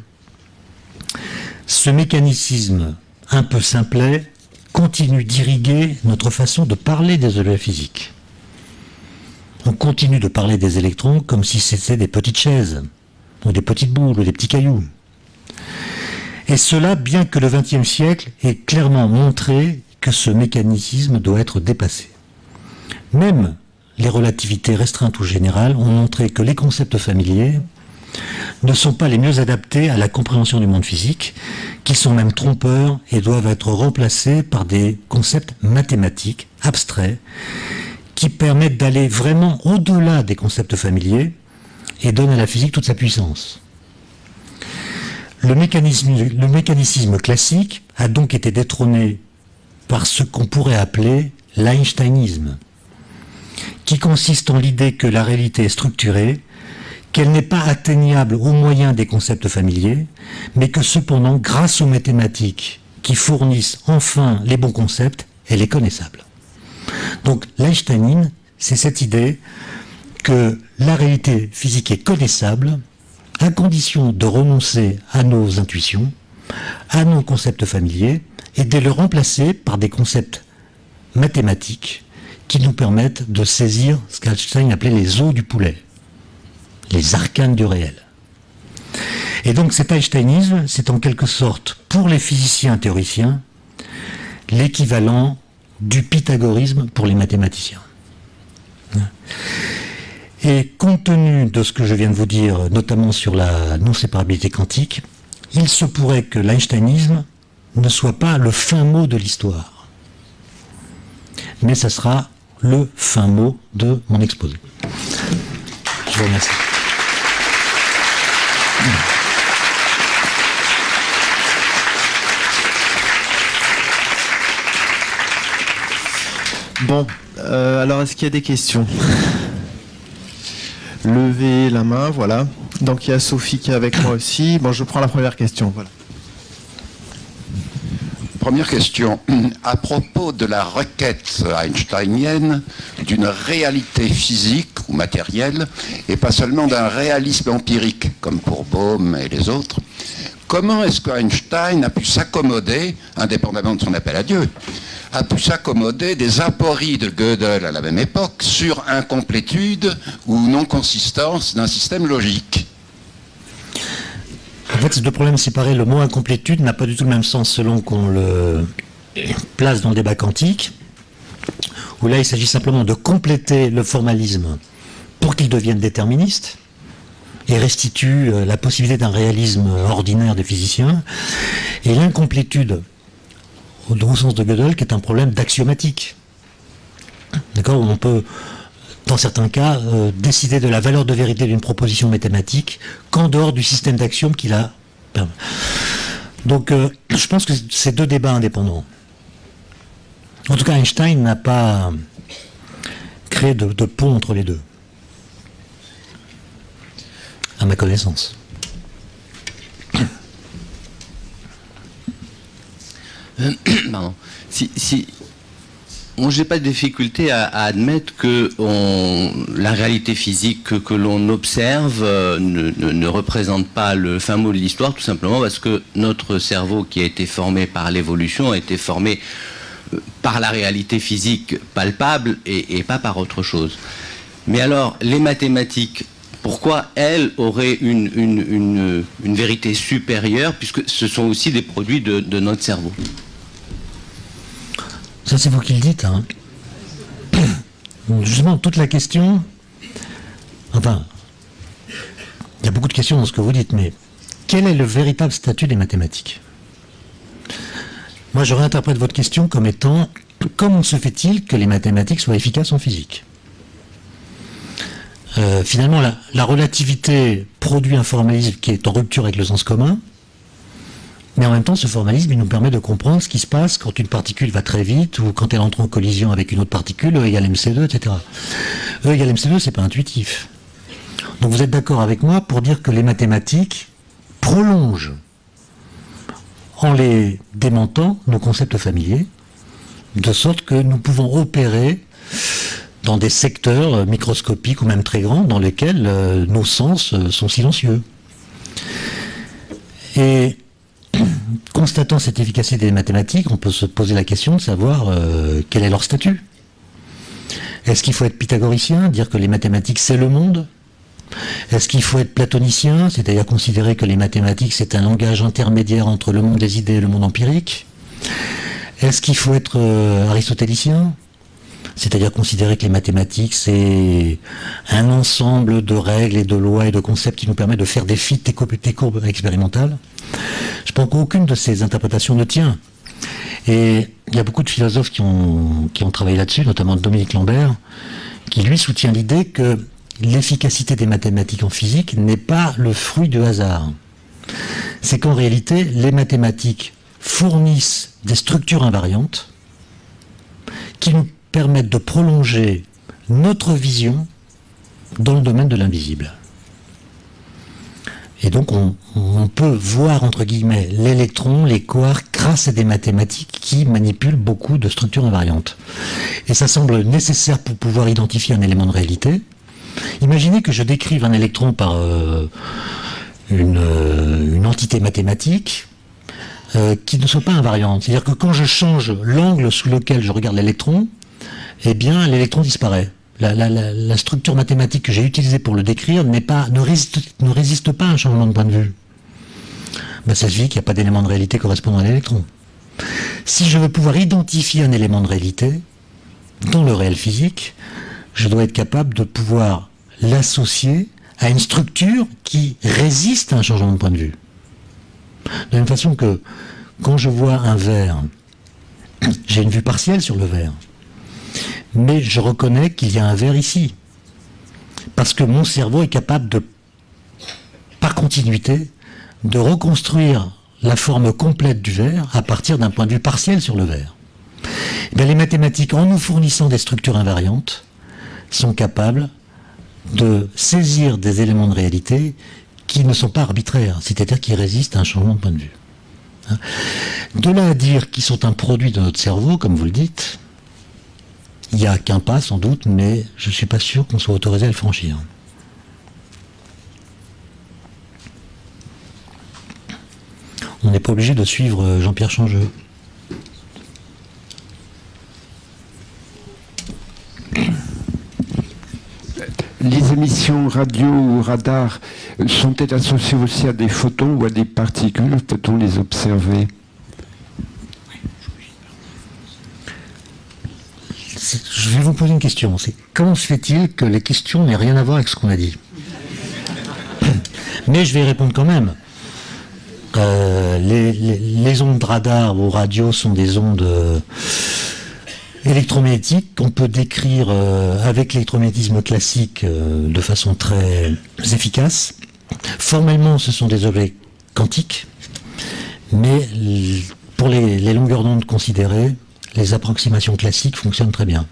ce mécanicisme un peu simplet continue d'irriguer notre façon de parler des objets physiques. On continue de parler des électrons comme si c'était des petites chaises, ou des petites boules, ou des petits cailloux. Et cela, bien que le XXe siècle ait clairement montré que ce mécanicisme doit être dépassé. Même les relativités restreintes ou générales ont montré que les concepts familiers ne sont pas les mieux adaptés à la compréhension du monde physique, qui sont même trompeurs et doivent être remplacés par des concepts mathématiques, abstraits, qui permettent d'aller vraiment au-delà des concepts familiers et donnent à la physique toute sa puissance. Le mécanicisme classique a donc été détrôné par ce qu'on pourrait appeler l'einsteinisme, qui consiste en l'idée que la réalité est structurée, qu'elle n'est pas atteignable au moyen des concepts familiers, mais que cependant, grâce aux mathématiques qui fournissent enfin les bons concepts, elle est connaissable. Donc l'einsteinine, c'est cette idée que la réalité physique est connaissable à condition de renoncer à nos intuitions, à nos concepts familiers, et de les remplacer par des concepts mathématiques qui nous permettent de saisir ce qu'Einstein appelait les os du poulet, les arcanes du réel. Et donc cet einsteinisme, c'est en quelque sorte, pour les physiciens théoriciens, l'équivalent du pythagorisme pour les mathématiciens. Et compte tenu de ce que je viens de vous dire, notamment sur la non-séparabilité quantique, il se pourrait que l'einsteinisme ne soit pas le fin mot de l'histoire, mais ça sera le fin mot de mon exposé. Je vous remercie. Bon, alors est-ce qu'il y a des questions ? Levez la main, voilà. Donc il y a Sophie qui est avec moi aussi. Bon, je prends la première question, voilà. Première question. À propos de la requête einsteinienne d'une réalité physique ou matérielle, et pas seulement d'un réalisme empirique, comme pour Bohm et les autres, comment est-ce qu'Einstein a pu s'accommoder, indépendamment de son appel à Dieu, a pu s'accommoder des apories de Gödel à la même époque sur incomplétude ou non-consistance d'un système logique? En fait, ces deux problèmes séparés, le mot incomplétude n'a pas du tout le même sens selon qu'on le place dans le débat quantique, où là il s'agit simplement de compléter le formalisme pour qu'il devienne déterministe et restitue la possibilité d'un réalisme ordinaire des physiciens, et l'incomplétude, au sens de Gödel, qui est un problème d'axiomatique. D'accord, où on peut, dans certains cas, décider de la valeur de vérité d'une proposition mathématique qu'en dehors du système d'axiomes qu'il a. Donc, je pense que c'est deux débats indépendants. En tout cas, Einstein n'a pas créé de pont entre les deux, à ma connaissance. Pardon. Moi, j'ai pas de difficulté à admettre que la réalité physique que l'on observe ne représente pas le fin mot de l'histoire, tout simplement parce que notre cerveau, qui a été formé par l'évolution, a été formé par la réalité physique palpable et pas par autre chose. Mais alors, les mathématiques, pourquoi elles auraient une vérité supérieure, puisque ce sont aussi des produits de notre cerveau? Ça, c'est vous qui le dites. Hein. Justement, toute la question... Enfin, il y a beaucoup de questions dans ce que vous dites, mais quel est le véritable statut des mathématiques? Moi, je réinterprète votre question comme étant comment se fait-il que les mathématiques soient efficaces en physique? Finalement, la relativité produit un formalisme qui est en rupture avec le sens commun, mais en même temps, ce formalisme, il nous permet de comprendre ce qui se passe quand une particule va très vite ou quand elle entre en collision avec une autre particule, E égale mc2, etc. E égale mc2, c'est pas intuitif. Donc vous êtes d'accord avec moi pour dire que les mathématiques prolongent, en les démentant, nos concepts familiers, de sorte que nous pouvons opérer dans des secteurs microscopiques ou même très grands dans lesquels nos sens sont silencieux. Et constatant cette efficacité des mathématiques, on peut se poser la question de savoir quel est leur statut. Est-ce qu'il faut être pythagoricien, dire que les mathématiques c'est le monde? Est-ce qu'il faut être platonicien, c'est-à-dire considérer que les mathématiques c'est un langage intermédiaire entre le monde des idées et le monde empirique? Est-ce qu'il faut être aristotélicien, c'est-à-dire considérer que les mathématiques c'est un ensemble de règles et de lois et de concepts qui nous permet de faire des fites, des courbes expérimentales? Je pense qu'aucune de ces interprétations ne tient. Et il y a beaucoup de philosophes qui ont travaillé là-dessus, notamment Dominique Lambert, qui lui soutient l'idée que l'efficacité des mathématiques en physique n'est pas le fruit du hasard. C'est qu'en réalité, les mathématiques fournissent des structures invariantes qui nous permettent de prolonger notre vision dans le domaine de l'invisible. Et donc on peut voir, entre guillemets, l'électron, les quarks, grâce à des mathématiques qui manipulent beaucoup de structures invariantes. Et ça semble nécessaire pour pouvoir identifier un élément de réalité. Imaginez que je décrive un électron par une entité mathématique qui ne soit pas invariante. C'est-à-dire que quand je change l'angle sous lequel je regarde l'électron, eh bien l'électron disparaît. La structure mathématique que j'ai utilisée pour le décrire ne résiste pas à un changement de point de vue. Ben, ça signifie qu'il n'y a pas d'élément de réalité correspondant à l'électron. Si je veux pouvoir identifier un élément de réalité dans le réel physique, je dois être capable de pouvoir l'associer à une structure qui résiste à un changement de point de vue. De la même façon que quand je vois un verre, j'ai une vue partielle sur le verre. Mais je reconnais qu'il y a un verre ici. Parce que mon cerveau est capable de, par continuité, de reconstruire la forme complète du verre à partir d'un point de vue partiel sur le verre. Et bien, les mathématiques, en nous fournissant des structures invariantes, sont capables de saisir des éléments de réalité qui ne sont pas arbitraires, c'est-à-dire qui résistent à un changement de point de vue. De là à dire qu'ils sont un produit de notre cerveau, comme vous le dites, il n'y a qu'un pas sans doute, mais je ne suis pas sûr qu'on soit autorisé à le franchir. On n'est pas obligé de suivre Jean-Pierre Changeux. Les émissions radio ou radar sont-elles associées aussi à des photons ou à des particules? Peut-on les observer? Je vais vous poser une question. C'est comment se fait-il que les questions n'aient rien à voir avec ce qu'on a dit? Mais je vais y répondre quand même. Les ondes radar ou radio sont des ondes électromagnétiques qu'on peut décrire avec l'électromagnétisme classique de façon très efficace. Formellement, ce sont des objets quantiques, mais pour les longueurs d'onde considérées, les approximations classiques fonctionnent très bien.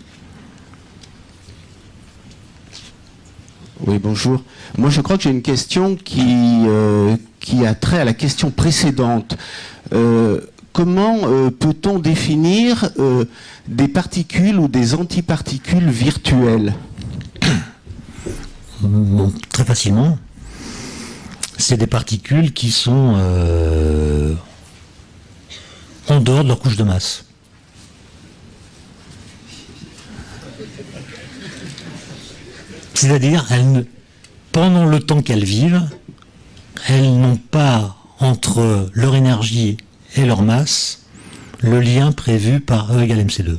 Oui, bonjour. Moi, je crois que j'ai une question qui a trait à la question précédente. Comment peut-on définir des particules ou des antiparticules virtuelles? Bon, très facilement. C'est des particules qui sont en dehors de leur couche de masse. C'est-à-dire, pendant le temps qu'elles vivent, elles n'ont pas entre leur énergie et leur masse le lien prévu par E égale MC2.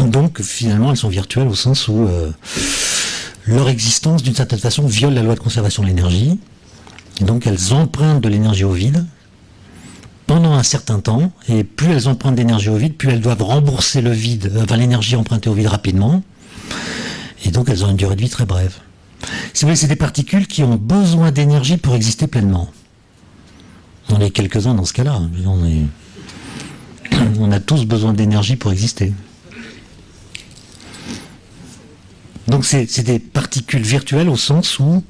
Donc finalement elles sont virtuelles au sens où leur existence d'une certaine façon viole la loi de conservation de l'énergie, et donc elles empruntent de l'énergie au vide pendant un certain temps, et plus elles empruntent d'énergie au vide, plus elles doivent rembourser le vide, l'énergie empruntée au vide rapidement, et donc elles ont une durée de vie très brève. Si vous voulez, c'est des particules qui ont besoin d'énergie pour exister pleinement. On est quelques-uns dans ce cas-là. On a tous besoin d'énergie pour exister. Donc c'est des particules virtuelles au sens où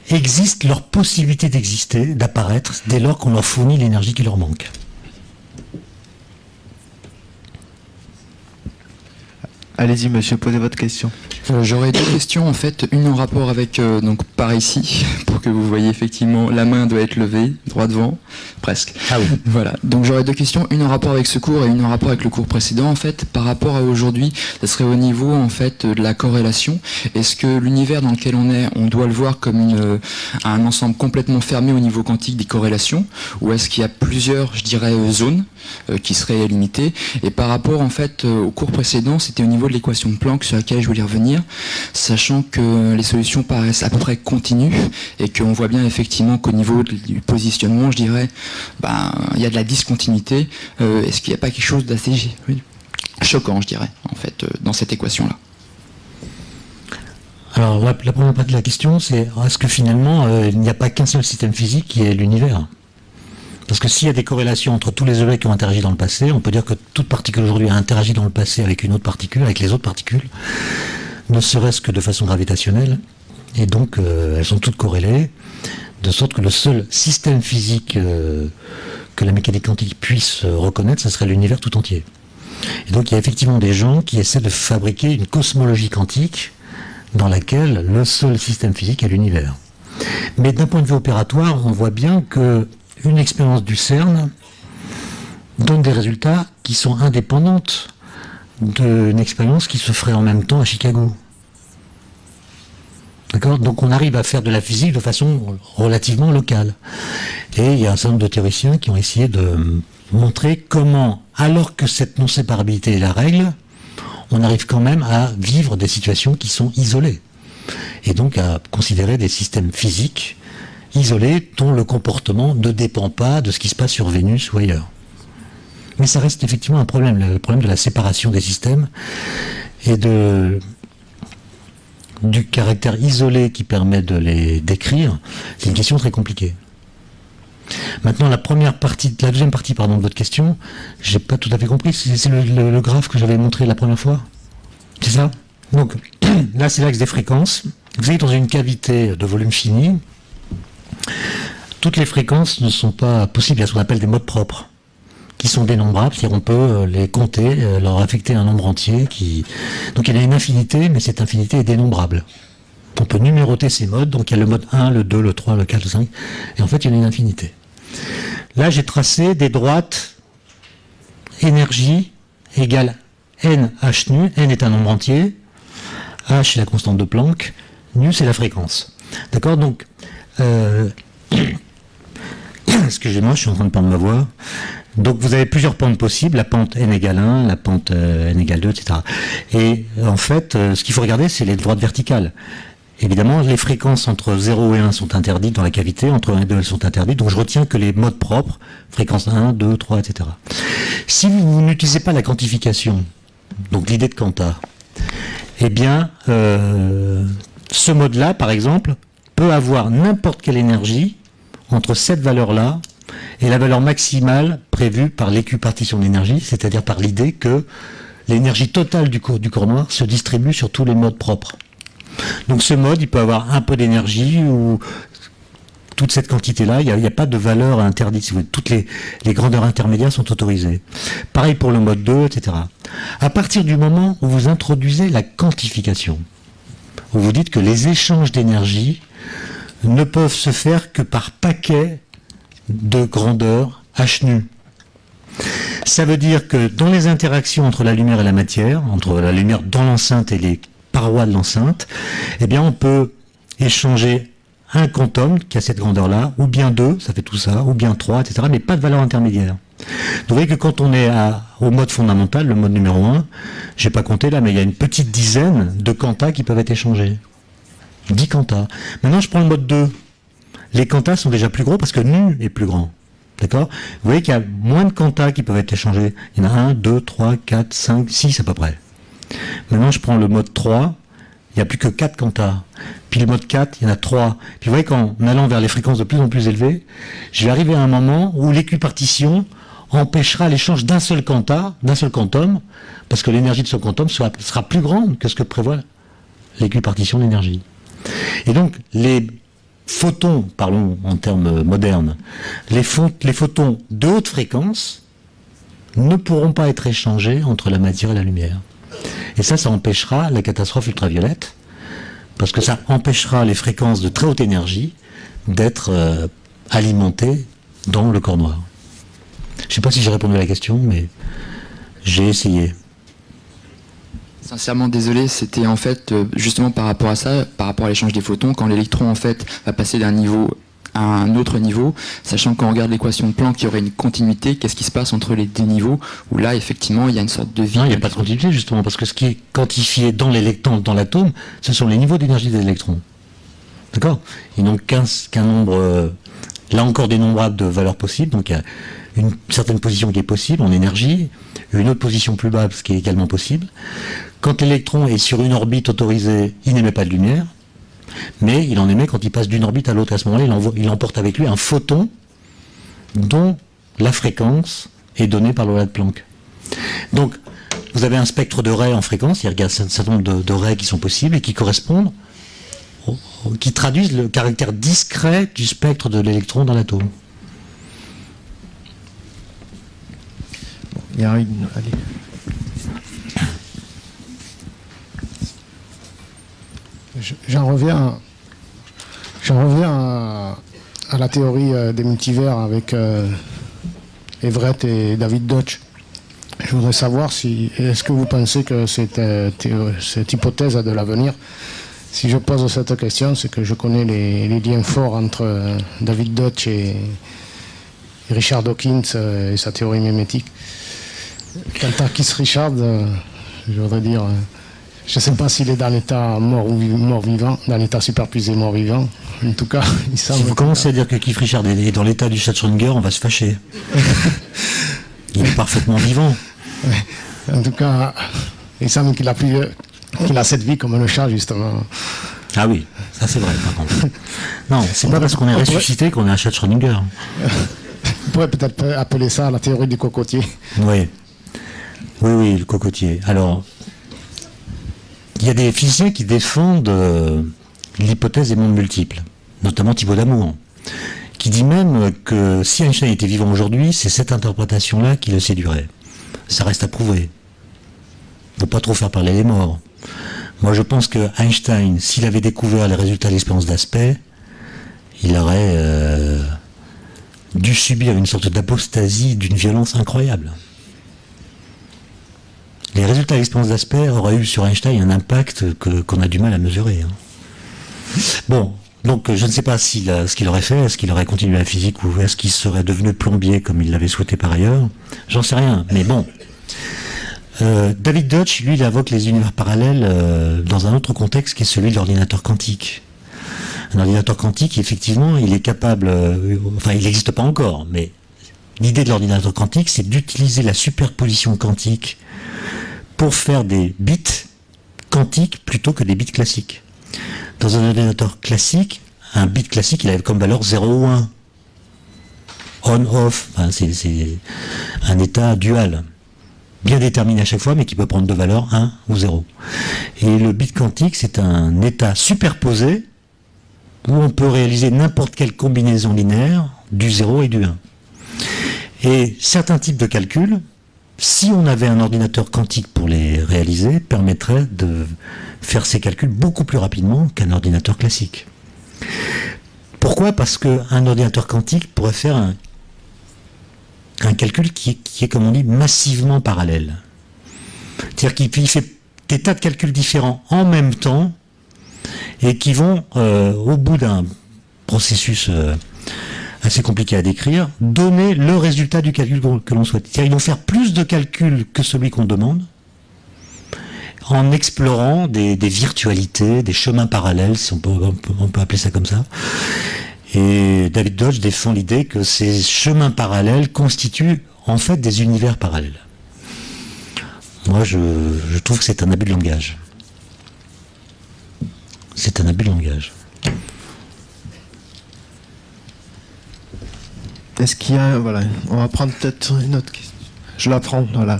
existe leur possibilité d'exister, d'apparaître, dès lors qu'on leur fournit l'énergie qui leur manque. Allez-y, monsieur, posez votre question. J'aurais deux questions, en fait, une en rapport avec, donc par ici, pour que vous voyez effectivement, la main doit être levée, droit devant, presque. Ah oui. Voilà, donc j'aurais deux questions, une en rapport avec ce cours et une en rapport avec le cours précédent, en fait, par rapport à aujourd'hui, ça serait au niveau, en fait, de la corrélation. Est-ce que l'univers dans lequel on est, on doit le voir comme un ensemble complètement fermé au niveau quantique des corrélations, ou est-ce qu'il y a plusieurs, je dirais, zones qui seraient limitées? Et par rapport, en fait, au cours précédent, c'était au niveau de l'équation de Planck sur laquelle je voulais revenir, sachant que les solutions paraissent à peu près continues et qu'on voit bien effectivement qu'au niveau du positionnement, je dirais, il y a de la discontinuité. Est-ce qu'il n'y a pas quelque chose d'assez choquant, je dirais, en fait, dans cette équation-là? Alors la première partie de la question, c'est est-ce que finalement il n'y a pas qu'un seul système physique qui est l'univers? Parce que s'il y a des corrélations entre tous les objets qui ont interagi dans le passé, on peut dire que toute particule aujourd'hui a interagi dans le passé avec une autre particule, avec les autres particules, ne serait-ce que de façon gravitationnelle, et donc elles sont toutes corrélées, de sorte que le seul système physique que la mécanique quantique puisse reconnaître, ce serait l'univers tout entier. Et donc il y a effectivement des gens qui essaient de fabriquer une cosmologie quantique dans laquelle le seul système physique est l'univers. Mais d'un point de vue opératoire, on voit bien que une expérience du CERN donne des résultats qui sont indépendantes d'une expérience qui se ferait en même temps à Chicago. D'accord ? Donc on arrive à faire de la physique de façon relativement locale. Et il y a un certain nombre de théoriciens qui ont essayé de montrer comment, alors que cette non-séparabilité est la règle, on arrive quand même à vivre des situations qui sont isolées. Et donc à considérer des systèmes physiques isolés dont le comportement ne dépend pas de ce qui se passe sur Vénus ou ailleurs. Mais ça reste effectivement un problème, le problème de la séparation des systèmes et du caractère isolé qui permet de les décrire. C'est une question très compliquée. Maintenant, la deuxième partie de votre question, j'ai pas tout à fait compris. C'est le graphe que j'avais montré la première fois. C'est ça? Donc là, c'est l'axe des fréquences. Vous êtes dans une cavité de volume fini. toutes les fréquences ne sont pas possibles. Il y a ce qu'on appelle des modes propres, qui sont dénombrables, c'est-à-dire on peut les compter, leur affecter un nombre entier. Donc il y a une infinité, mais cette infinité est dénombrable. On peut numéroter ces modes, donc il y a le mode 1, le 2, le 3, le 4, le 5, et en fait il y en a une infinité. Là j'ai tracé des droites énergie égale NH nu, N est un nombre entier, H c'est la constante de Planck, nu c'est la fréquence. D'accord, donc excusez-moi, je suis en train de perdre ma voix. Donc vous avez plusieurs pentes possibles, la pente n égale 1, la pente n égale 2, etc. Et en fait, ce qu'il faut regarder, c'est les droites verticales. Évidemment, les fréquences entre 0 et 1 sont interdites dans la cavité, entre 1 et 2 elles sont interdites, donc je retiens que les modes propres, fréquence 1, 2, 3, etc. Si vous n'utilisez pas la quantification, donc l'idée de quanta, eh bien, ce mode-là, par exemple, peut avoir n'importe quelle énergie entre cette valeur-là et la valeur maximale prévue par l'équipartition d'énergie, c'est-à-dire par l'idée que l'énergie totale du corps noir se distribue sur tous les modes propres. Donc ce mode, il peut avoir un peu d'énergie ou toute cette quantité-là, il n'y a pas de valeur interdite. Si vous voulez. Toutes les grandeurs intermédiaires sont autorisées. Pareil pour le mode 2, etc. À partir du moment où vous introduisez la quantification, où vous dites que les échanges d'énergie ne peuvent se faire que par paquet de grandeur h nu. Ça veut dire que dans les interactions entre la lumière et la matière, entre la lumière dans l'enceinte et les parois de l'enceinte, eh bien on peut échanger un quantum qui a cette grandeur-là, ou bien 2, ça fait tout ça, ou bien 3, etc., mais pas de valeur intermédiaire. Vous voyez que quand on est au mode fondamental, le mode numéro 1, j'ai pas compté là, mais il y a une petite dizaine de quantas qui peuvent être échangés. 10 quantas. Maintenant, je prends le mode 2. Les quantas sont déjà plus gros parce que nu est plus grand. D'accord? Vous voyez qu'il y a moins de quantas qui peuvent être échangés. Il y en a 1, 2, 3, 4, 5, 6 à peu près. Maintenant, je prends le mode 3. Il n'y a plus que 4 quantas. Puis le mode 4, il y en a 3. Puis vous voyez qu'en allant vers les fréquences de plus en plus élevées, je vais arriver à un moment où l'équipartition empêchera l'échange d'un seul quanta, d'un seul quantum, parce que l'énergie de ce quantum sera plus grande que ce que prévoit l'équipartition d'énergie. Et donc, les photons, parlons en termes modernes, les photons de haute fréquence ne pourront pas être échangés entre la matière et la lumière. Et ça empêchera la catastrophe ultraviolette, parce que ça empêchera les fréquences de très haute énergie d'être alimentées dans le corps noir. Je ne sais pas si j'ai répondu à la question, mais j'ai essayé. Sincèrement désolé, c'était en fait justement par rapport à ça, par rapport à l'échange des photons, quand l'électron en fait va passer d'un niveau à un autre niveau, sachant qu'on regarde l'équation de Planck, il y aurait une continuité, qu'est-ce qui se passe entre les deux niveaux, où là effectivement il y a une sorte de vide. Non, il n'y a pas de continuité justement, parce que ce qui est quantifié dans l'électron, dans l'atome, ce sont les niveaux d'énergie des électrons. D'accord? Ils n'ont qu'un nombre, là encore dénombrable de valeurs possibles, donc il y a une certaine position qui est possible en énergie, une autre position plus basse qui est également possible. Quand l'électron est sur une orbite autorisée, il n'émet pas de lumière, mais il en émet quand il passe d'une orbite à l'autre. À ce moment-là, il emporte avec lui un photon dont la fréquence est donnée par la loi de Planck. Donc, vous avez un spectre de raies en fréquence, il y a un certain nombre de raies qui sont possibles et qui correspondent, qui traduisent le caractère discret du spectre de l'électron dans l'atome. Il y a une... Allez. J'en reviens à la théorie des multivers avec Everett et David Deutsch. Je voudrais savoir est-ce que vous pensez que cette hypothèse a de l'avenir? Si je pose cette question, c'est que je connais les liens forts entre David Deutsch et Richard Dawkins et sa théorie mimétique. Quant à Keith Richards, je voudrais dire, je ne sais pas s'il est dans l'état mort-vivant, dans l'état superposé mort-vivant. En tout cas, il semble... Si vous commencez à dire que Keith Richards est dans l'état du chat Schrödinger, on va se fâcher. Il est parfaitement vivant. En tout cas, il semble qu'il a cette vie comme le chat, justement. Ah oui, ça c'est vrai, par contre. Non, c'est pas parce qu'on est ressuscité qu'on est un chat Schrödinger. On pourrait peut-être appeler ça la théorie du cocotier. Oui. Oui, le cocotier. Alors, il y a des physiciens qui défendent l'hypothèse des mondes multiples, notamment Thibaut Damour. qui dit même que si Einstein était vivant aujourd'hui, c'est cette interprétation-là qui le séduirait. Ça reste à prouver. Faut pas trop faire parler les morts. Moi, je pense que Einstein, s'il avait découvert les résultats de l'expérience d'aspect, il aurait dû subir une sorte d'apostasie d'une violence incroyable. Les résultats de l'expérience d'aspect auraient eu sur Einstein un impact qu'on a du mal à mesurer. Bon, donc je ne sais pas ce qu'il aurait fait, est-ce qu'il aurait continué la physique ou est-ce qu'il serait devenu plombier comme il l'avait souhaité par ailleurs. J'en sais rien, mais bon. David Deutsch, lui, il invoque les univers parallèles dans un autre contexte qui est celui de l'ordinateur quantique. Un ordinateur quantique, effectivement, il est capable, enfin il n'existe pas encore, mais l'idée de l'ordinateur quantique, c'est d'utiliser la superposition quantique pour faire des bits quantiques plutôt que des bits classiques. Dans un ordinateur classique, un bit classique, il a comme valeur 0 ou 1. On-off, enfin, c'est un état dual, bien déterminé à chaque fois, mais qui peut prendre deux valeurs, 1 ou 0. Et le bit quantique, c'est un état superposé, où on peut réaliser n'importe quelle combinaison linéaire du 0 et du 1. Et certains types de calculs, si on avait un ordinateur quantique pour les réaliser, permettrait de faire ces calculs beaucoup plus rapidement qu'un ordinateur classique. Pourquoi ? Parce qu'un ordinateur quantique pourrait faire un calcul qui est, comme on dit, massivement parallèle. C'est-à-dire qu'il fait des tas de calculs différents en même temps et qui vont, au bout d'un processus assez compliqué à décrire, donner le résultat du calcul que l'on souhaite. C'est-à-dire qu'ils vont faire plus de calculs que celui qu'on demande, en explorant des virtualités, des chemins parallèles, si on peut appeler ça comme ça. Et David Deutsch défend l'idée que ces chemins parallèles constituent en fait des univers parallèles. Moi, je trouve que c'est un abus de langage. C'est un abus de langage. Est-ce qu'il y a... Voilà, on va prendre peut-être une autre question. Je la prends, voilà.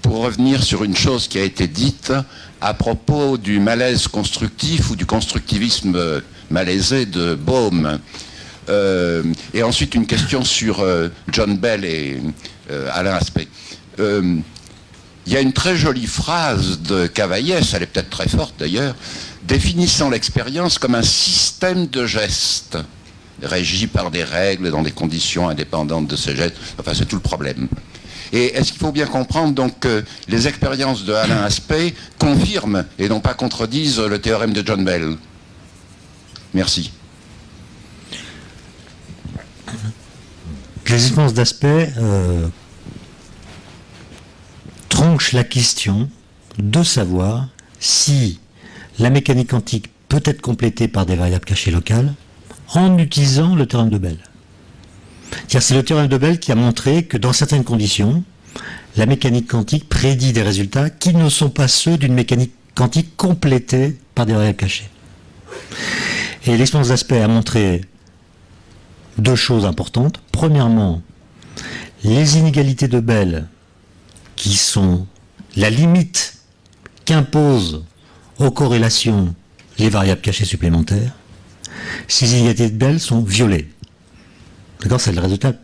Pour revenir sur une chose qui a été dite à propos du malaise constructif ou du constructivisme malaisé de Bohm. Et ensuite une question sur John Bell et Alain Aspect. Il y a une très jolie phrase de Cavaillès, elle est peut-être très forte d'ailleurs, définissant l'expérience comme un système de gestes, régi par des règles dans des conditions indépendantes de ces gestes. Enfin, c'est tout le problème. Et est-ce qu'il faut bien comprendre donc que les expériences de Alain Aspect confirment et non pas contredisent le théorème de John Bell? Merci. Les expériences d'Aspect tranchent la question de savoir si la mécanique quantique peut être complétée par des variables cachées locales en utilisant le théorème de Bell. C'est le théorème de Bell qui a montré que dans certaines conditions, la mécanique quantique prédit des résultats qui ne sont pas ceux d'une mécanique quantique complétée par des variables cachées. Et l'expérience d'Aspect a montré deux choses importantes. Premièrement, les inégalités de Bell, qui sont la limite qu'imposent aux corrélations les variables cachées supplémentaires, ces inégalités de Bell sont violées. D'accord, c'est le résultat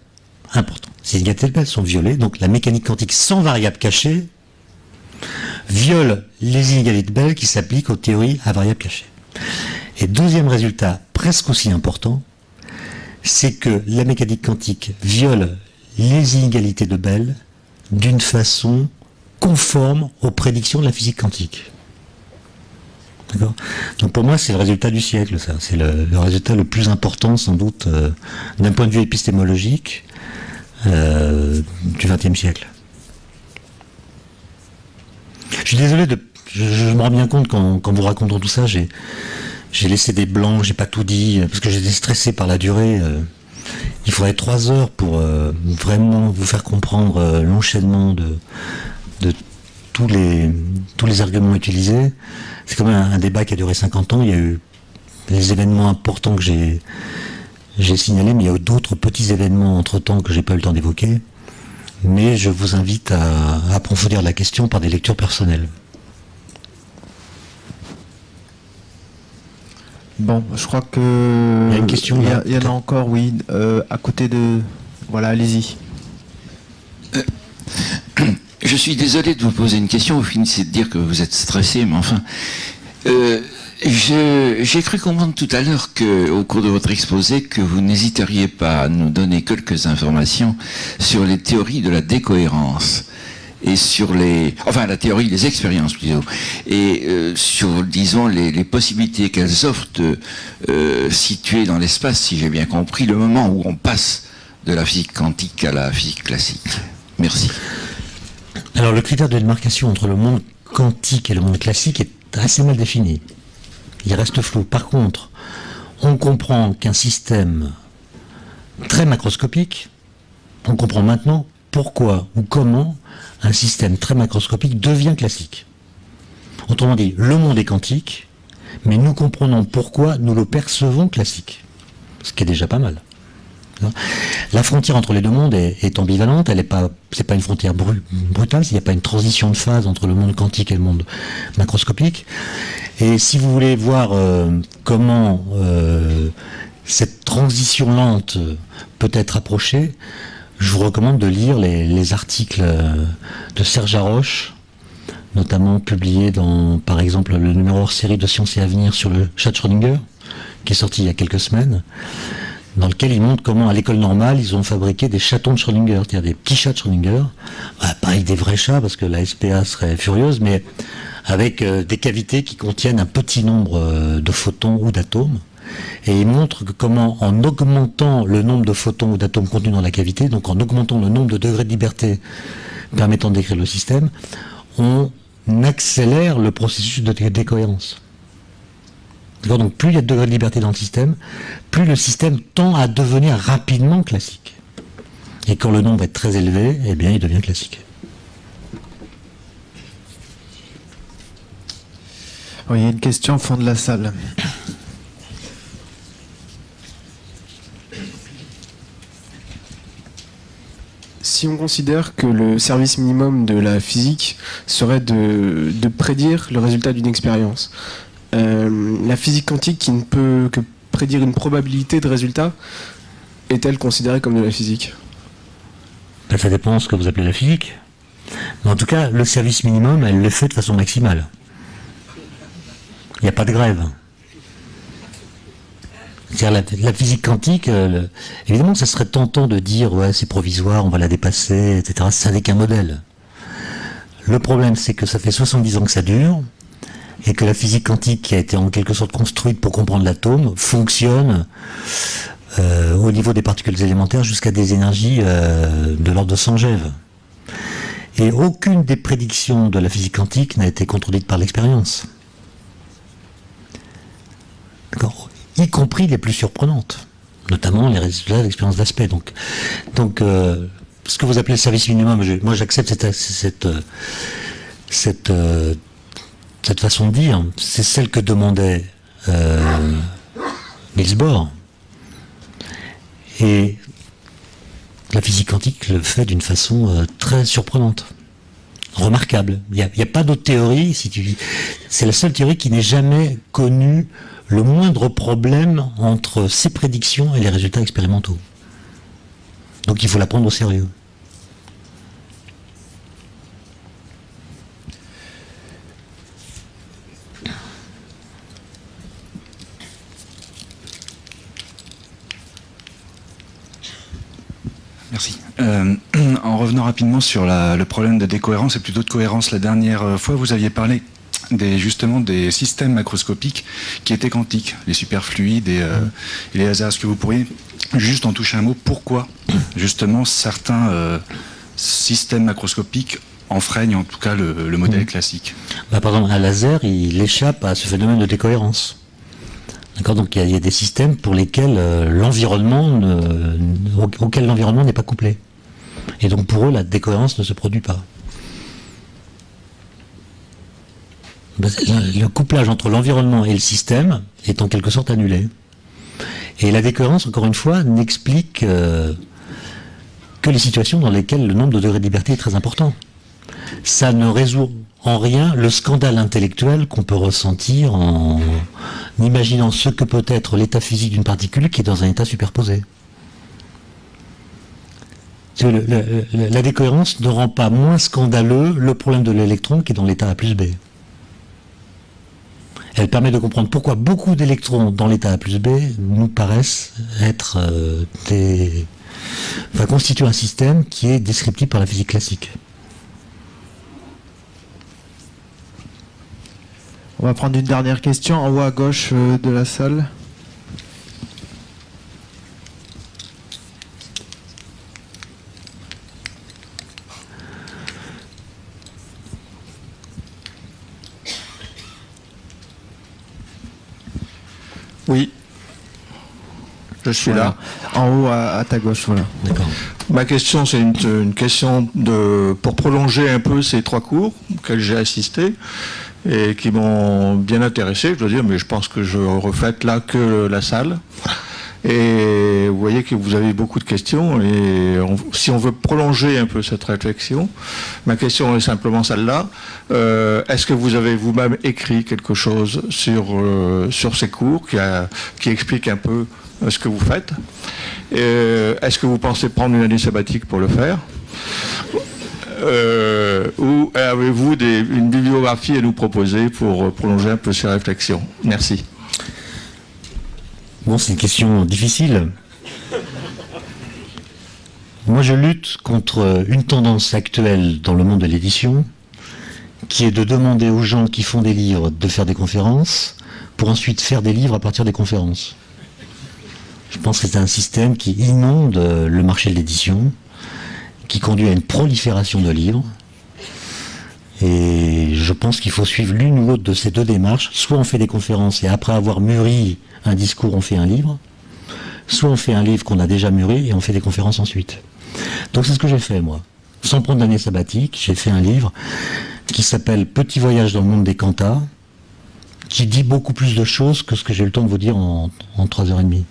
important. Ces inégalités de Bell sont violées, donc la mécanique quantique sans variable cachée viole les inégalités de Bell qui s'appliquent aux théories à variable cachée. Et deuxième résultat presque aussi important, c'est que la mécanique quantique viole les inégalités de Bell d'une façon conforme aux prédictions de la physique quantique. D'accord ? Donc pour moi, c'est le résultat du siècle, ça. C'est le résultat le plus important, sans doute, d'un point de vue épistémologique, du XXe siècle. Je suis désolé je me rends bien compte qu'en vous racontant tout ça, j'ai laissé des blancs, j'ai pas tout dit, parce que j'étais stressé par la durée. Il faudrait 3 heures pour vraiment vous faire comprendre l'enchaînement de tous les arguments utilisés. C'est quand même un débat qui a duré 50 ans. Il y a eu les événements importants que j'ai signalés, mais il y a eu d'autres petits événements entre-temps que j'ai pas eu le temps d'évoquer. Mais je vous invite à approfondir la question par des lectures personnelles. Bon, je crois que... Il y a une question là. Il y en a encore, oui, à côté de... Voilà, allez-y. Je suis désolé de vous poser une question, vous finissez de dire que vous êtes stressé, mais enfin... j'ai cru comprendre tout à l'heure au cours de votre exposé que vous n'hésiteriez pas à nous donner quelques informations sur les théories de la décohérence et sur la théorie des expériences plutôt, et sur, disons, les possibilités qu'elles offrent de situer dans l'espace, si j'ai bien compris, le moment où on passe de la physique quantique à la physique classique. Merci. Alors le critère de démarcation entre le monde quantique et le monde classique est assez mal défini. Il reste flou. Par contre, on comprend qu'un système très macroscopique, on comprend maintenant pourquoi ou comment un système très macroscopique devient classique. Autrement dit, le monde est quantique, mais nous comprenons pourquoi nous le percevons classique. Ce qui est déjà pas mal. La frontière entre les deux mondes est ambivalente, c'est pas une frontière brutale, il n'y a pas une transition de phase entre le monde quantique et le monde macroscopique. Et si vous voulez voir comment cette transition lente peut être approchée, je vous recommande de lire les articles de Serge Haroche, notamment publiés dans, par exemple, le numéro hors série de Sciences et Avenir sur le chat de Schrödinger, qui est sorti il y a quelques semaines, dans lequel il montre comment, à l'école normale, ils ont fabriqué des chatons de Schrödinger, c'est-à-dire des petits chats de Schrödinger, pas avec des vrais chats, parce que la SPA serait furieuse, mais avec des cavités qui contiennent un petit nombre de photons ou d'atomes. Et il montre que comment, en augmentant le nombre de photons ou d'atomes contenus dans la cavité, donc en augmentant le nombre de degrés de liberté permettant de décrire le système, on accélère le processus de décohérence. Donc plus il y a de degrés de liberté dans le système, plus le système tend à devenir rapidement classique. Et quand le nombre est très élevé, eh bien il devient classique. Oui, il y a une question au fond de la salle. Si on considère que le service minimum de la physique serait de prédire le résultat d'une expérience, la physique quantique qui ne peut que prédire une probabilité de résultat, est-elle considérée comme de la physique ? Ben, ça dépend de ce que vous appelez la physique. Mais en tout cas, le service minimum, elle le fait de façon maximale. Il n'y a pas de grève. C'est-à-dire la physique quantique, évidemment, ça serait tentant de dire ouais, c'est provisoire, on va la dépasser, etc. Ça n'est qu'un modèle. Le problème, c'est que ça fait 70 ans que ça dure, et que la physique quantique, qui a été en quelque sorte construite pour comprendre l'atome, fonctionne au niveau des particules élémentaires jusqu'à des énergies de l'ordre de 100 GeV. Et aucune des prédictions de la physique quantique n'a été contredite par l'expérience. D'accord ? Y compris les plus surprenantes, notamment les résultats de l'expérience d'aspect. Donc, ce que vous appelez le service minimum, moi j'accepte cette façon de dire, c'est celle que demandait Niels Bohr. Et la physique quantique le fait d'une façon très surprenante, remarquable. Il n'y a pas d'autre théorie, c'est la seule théorie qui n'ait jamais connu le moindre problème entre ses prédictions et les résultats expérimentaux. Donc il faut la prendre au sérieux. Merci. En revenant rapidement sur le problème de décohérence et plutôt de cohérence, la dernière fois vous aviez parlé justement des systèmes macroscopiques qui étaient quantiques, les superfluides et les lasers. Est-ce que vous pourriez juste en toucher un mot, pourquoi justement certains systèmes macroscopiques enfreignent en tout cas le modèle classique? Par exemple, un laser, il échappe à ce phénomène de décohérence. D'accord, donc il y a des systèmes pour lesquels auquel l'environnement n'est pas couplé. Et donc pour eux, la décohérence ne se produit pas. Le couplage entre l'environnement et le système est en quelque sorte annulé. Et la décohérence, encore une fois, n'explique que les situations dans lesquelles le nombre de degrés de liberté est très important. Ça ne résout en rien le scandale intellectuel qu'on peut ressentir imaginant ce que peut être l'état physique d'une particule qui est dans un état superposé. La décohérence ne rend pas moins scandaleux le problème de l'électron qui est dans l'état A plus B. Elle permet de comprendre pourquoi beaucoup d'électrons dans l'état A plus B nous paraissent être constituer un système qui est descriptible par la physique classique. On va prendre une dernière question en haut à gauche de la salle. Oui, je suis là. En haut à ta gauche, voilà. D'accord. Ma question, c'est une question pour prolonger un peu ces 3 cours auxquels j'ai assisté et qui m'ont bien intéressé, je dois dire, mais je pense que je reflète là que la salle. Et vous voyez que vous avez beaucoup de questions et si on veut prolonger un peu cette réflexion, ma question est simplement celle-là. Est-ce que vous avez vous-même écrit quelque chose sur ces cours qui explique un peu ce que vous faites? Est-ce que vous pensez prendre une année sabbatique pour le faire? Ou avez-vous une bibliographie à nous proposer pour prolonger un peu ces réflexions? Merci. Bon, c'est une question difficile. Moi, je lutte contre une tendance actuelle dans le monde de l'édition, qui est de demander aux gens qui font des livres de faire des conférences, pour ensuite faire des livres à partir des conférences. Je pense que c'est un système qui inonde le marché de l'édition, qui conduit à une prolifération de livres. Et je pense qu'il faut suivre l'une ou l'autre de ces 2 démarches. Soit on fait des conférences et après avoir mûri un discours, on fait un livre. Soit on fait un livre qu'on a déjà mûri et on fait des conférences ensuite. Donc c'est ce que j'ai fait, moi. Sans prendre d'année sabbatique, j'ai fait un livre qui s'appelle Petit voyage dans le monde des cantats, qui dit beaucoup plus de choses que ce que j'ai eu le temps de vous dire en 3h30.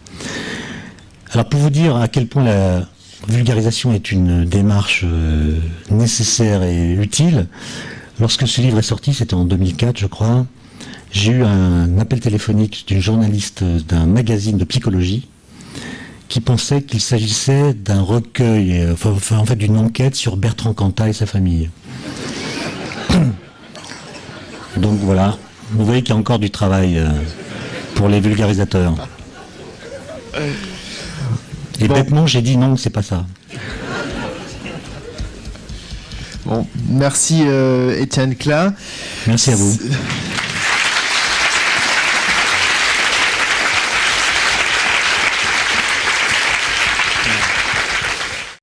Alors pour vous dire à quel point la vulgarisation est une démarche nécessaire et utile, lorsque ce livre est sorti, c'était en 2004 je crois, j'ai eu un appel téléphonique d'une journaliste d'un magazine de psychologie qui pensait qu'il s'agissait d'un recueil, en fait d'une enquête sur Bertrand Cantat et sa famille. Donc voilà, vous voyez qu'il y a encore du travail pour les vulgarisateurs. Et bon, bêtement, j'ai dit non, c'est pas ça. Bon, merci Étienne Klein. Merci à vous.